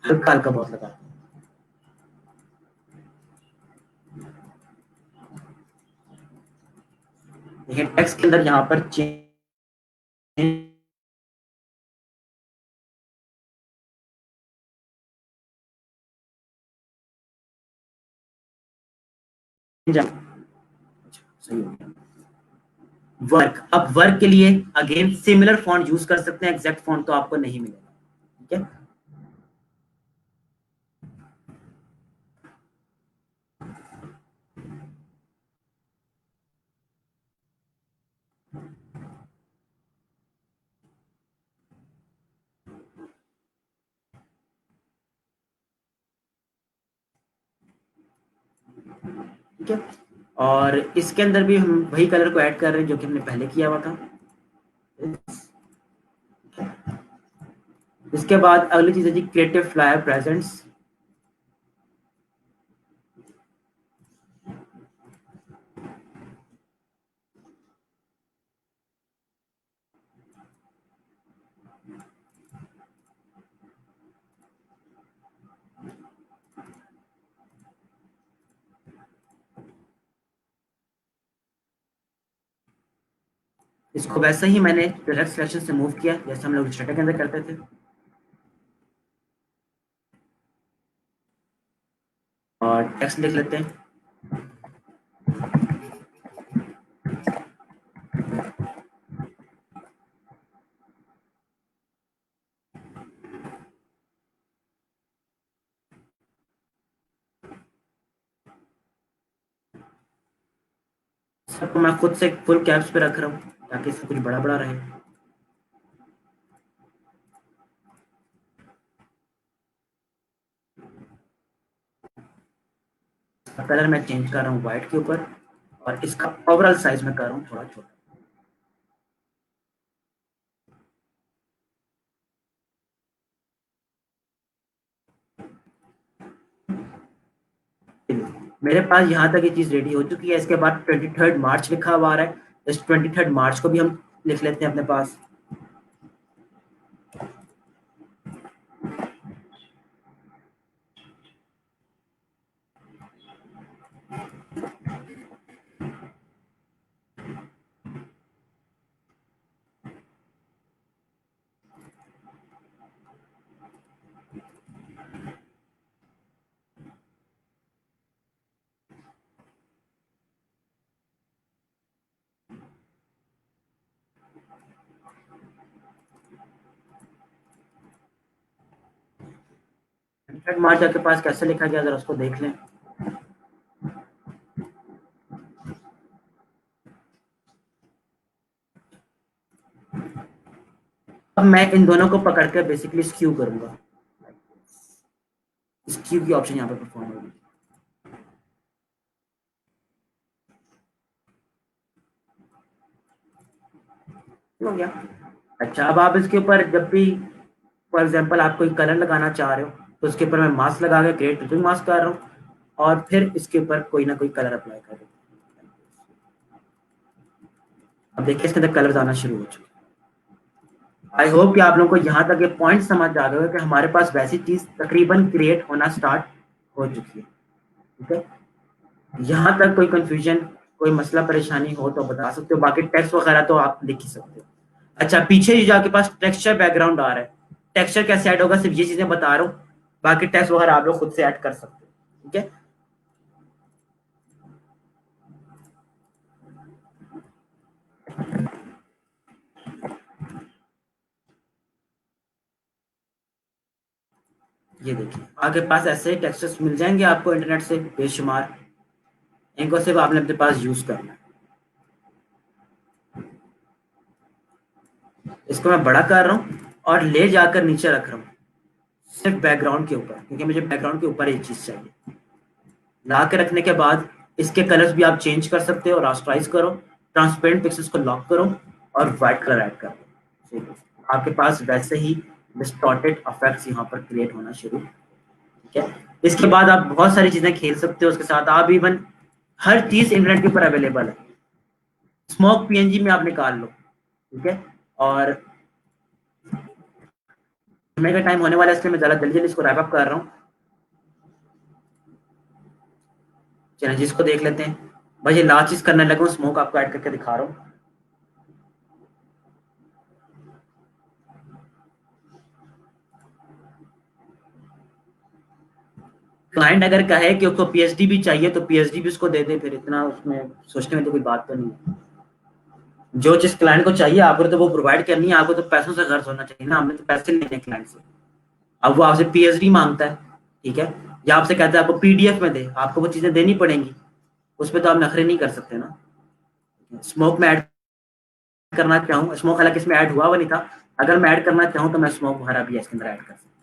हल्का हल्का बहुत लगाते हैं। देखिए टेक्स्ट के अंदर यहाँ पर चेंज सही हो गया। वर्क, अब वर्क के लिए अगेन सिमिलर फॉन्ट यूज कर सकते हैं, एग्जैक्ट फॉन्ट तो आपको नहीं मिलेगा। ठीक है, ठीक है, और इसके अंदर भी हम वही कलर को ऐड कर रहे हैं जो कि हमने पहले किया हुआ था। इसके बाद अगली चीज है जी क्रिएटिव फ्लायर प्रेजेंट्स। इसको वैसे ही मैंने डायरेक्ट सिलेक्शन से मूव किया जैसे हम लोग स्टार्टर के अंदर करते थे, और टेक्स्ट लिख लेते हैं। सबको मैं खुद से फुल कैप्स पे रख रहा हूँ ताकि सब कुछ बड़ा बड़ा रहे। कलर मैं चेंज कर रहा हूँ व्हाइट के ऊपर, और इसका ओवरऑल साइज में कर रहा हूँ थोड़ा छोटा। मेरे पास यहाँ तक ये चीज रेडी हो चुकी है। इसके बाद 23 मार्च लिखा हुआ आ रहा है, इस 23 मार्च को भी हम लिख लेते हैं अपने पास। मार्च आपके पास कैसे लिखा गया जरा उसको देख लें। अब मैं इन दोनों को पकड़कर बेसिकली स्क्यू करूंगा, स्क्यू की ऑप्शन यहाँ पर परफॉर्म होगी। हो गया। अच्छा, अब आप इसके ऊपर जब भी फॉर एग्जांपल आप कोई कलर लगाना चाह रहे हो तो उसके ऊपर मैं मास्क लगा के क्रिएट टिल्टिंग मास्क कर रहा हूँ और फिर इसके ऊपर कोई ना कोई कलर अप्लाई कर रहा हूँ। अब देखिए इसके अंदर कलर्स आना शुरू हो चुके हैं। आई होप कि आप लोगों को यहाँ तक ये पॉइंट समझ आ गए कि हमारे पास वैसी चीज तकरीबन क्रिएट होना स्टार्ट हो चुकी है। ठीक है, यहाँ तक कोई कंफ्यूजन, कोई मसला परेशानी हो तो बता सकते हो, बाकी टेक्स्ट वगैरह तो आप लिख ही सकते हो। अच्छा, पीछे जो आपके पास टेक्सचर बैकग्राउंड आ रहा है, टेक्सचर कैसे ऐड होगा, सिर्फ ये चीजें बता रहा हूँ, बाकी टेक्स्ट वगैरह आप लोग खुद से ऐड कर सकते हो। ठीक है, ये देखिए आपके पास ऐसे टेक्सचर्स मिल जाएंगे आपको इंटरनेट से बेशुमार, इनको सिर्फ आपने अपने पास यूज करना है। इसको मैं बड़ा कर रहा हूँ और ले जाकर नीचे रख रहा हूँ सिर्फ बैकग्राउंड के ऊपर, क्योंकि मुझे बैकग्राउंड के ऊपर एक चीज चाहिए। ला के रखने के बाद इसके कलर्स भी आप चेंज कर सकते हो, रास्टराइज करो, ट्रांसपेरेंट पिक्सेल्स को लॉक करो और व्हाइट कलर ऐड कर दो। आपके पास वैसे ही डिस्टॉर्टेड इफेक्ट्स यहाँ पर क्रिएट होना शुरू। ठीक है, इसके बाद आप बहुत सारी चीजें खेल सकते हो उसके साथ, आप इवन हर चीज इंटरनेट के ऊपर अवेलेबल है। स्मोक पीएनजी में आप निकाल लो। ठीक है, और समय का टाइम होने वाला है इसलिए मैं जल्दी जल्दी इसको रैप अप कर रहा हूँ। चलिए जिसको देख लेते हैं। भाई ये लास्ट चीज करने लगा हूँ, स्मोक आपको ऐड करके दिखा रहा हूँ। क्लाइंट अगर कहे कि उसको पीएचडी भी चाहिए तो पीएचडी भी उसको दे दे, फिर इतना उसमें सोचने में तो कोई बात तो नहीं है। जो चीज क्लाइंट को चाहिए आपको तो वो प्रोवाइड करनी है, आपको तो पैसों से खर्च होना चाहिए ना, हमने तो पैसे लेने क्लाइंट से। अब वो आपसे पीएचडी मांगता है, ठीक है, या आपसे कहता है आपको पीडीएफ में दे, आपको वो चीजें देनी पड़ेंगी, उसमें तो आप नखरे नहीं कर सकते ना। स्मोक में ऐड करना चाहूँ, स्मोक हालांकि इसमें ऐड हुआ नहीं था, अगर मैं ऐड करना चाहूँ तो मैं स्मोक वगैरह भी इसके अंदर ऐड कर सकता हूँ।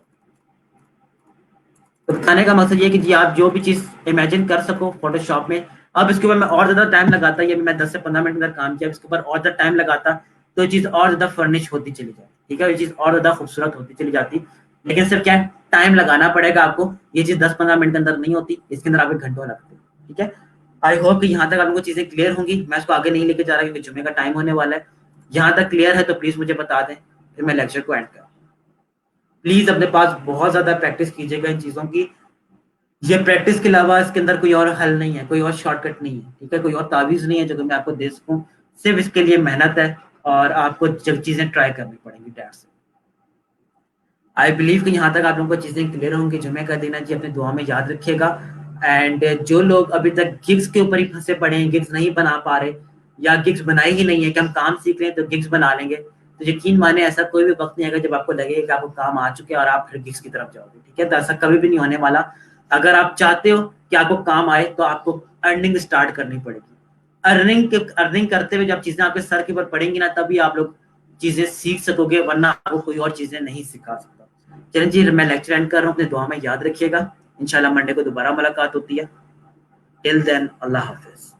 तो बताने का मकसद ये कि जी आप जो भी चीज इमेजिन कर सको फोटोशॉप में। अब इसके ऊपर मैं और ज्यादा टाइम लगाता, ये मैं 10 से 15 मिनट अंदर काम किया, इसके ऊपर और ज्यादा टाइम लगाता तो ये चीज और ज्यादा फर्निश होती चली जाती। ठीक है, ये चीज और ज्यादा खूबसूरत होती चली जाती, लेकिन सिर्फ क्या टाइम लगाना पड़ेगा आपको, ये चीज 10-15 मिनट के अंदर नहीं होती, इसके अंदर आपके घंटों लगते हैं। ठीक है, आई होप कि यहाँ तक आप लोगों को चीजें क्लियर होंगी। मैं इसको आगे नहीं लेके जा रहा क्योंकि जुम्मे का टाइम होने वाला है। यहाँ तक क्लियर है तो प्लीज मुझे बता दें, फिर मैं लेक्चर को एंड करूँ। प्लीज अपने पास बहुत ज्यादा प्रैक्टिस कीजिएगा इन चीजों की, ये प्रैक्टिस के अलावा इसके अंदर कोई और हल नहीं है, कोई और शॉर्टकट नहीं है। ठीक है, कोई और तावीज नहीं है जो कि मैं आपको दे सकूं, सिर्फ इसके लिए मेहनत है और आपको जब चीजें ट्राई करनी पड़ेंगी डैट से। आई बिलीव कि यहाँ तक आप लोगों को चीजें क्लियर होंगी। जुमे का दिन है जी, अपने दुआ में याद रखिएगा। एंड जो लोग अभी तक गिग्स के ऊपर ही फंसे पड़े हैं, गिग्स नहीं बना पा रहे या गिग्स बनाए ही नहीं है कि हम काम सीख रहे हैं तो गिग्स बना लेंगे, तो यकीन माने ऐसा कोई भी वक्त नहीं आएगा जब आपको लगेगा कि आपको काम आ चुके हैं और आप फिर गिग्स की तरफ जाओगे। ठीक है, तो ऐसा कभी भी नहीं होने वाला। अगर आप चाहते हो कि आपको काम आए तो आपको अर्निंग स्टार्ट करनी पड़ेगी। अर्निंग करते हुए जब चीजें आपके सर के ऊपर पड़ेंगी ना, तभी आप लोग चीजें सीख सकोगे, वरना आपको कोई और चीजें नहीं सिखा सकता। चलिए जी, मैं लेक्चर एंड कर रहा हूँ, अपने दुआ में याद रखिएगा। इंशाल्लाह मंडे को दोबारा मुलाकात होती है। टिल देन, अल्लाह हाफिज।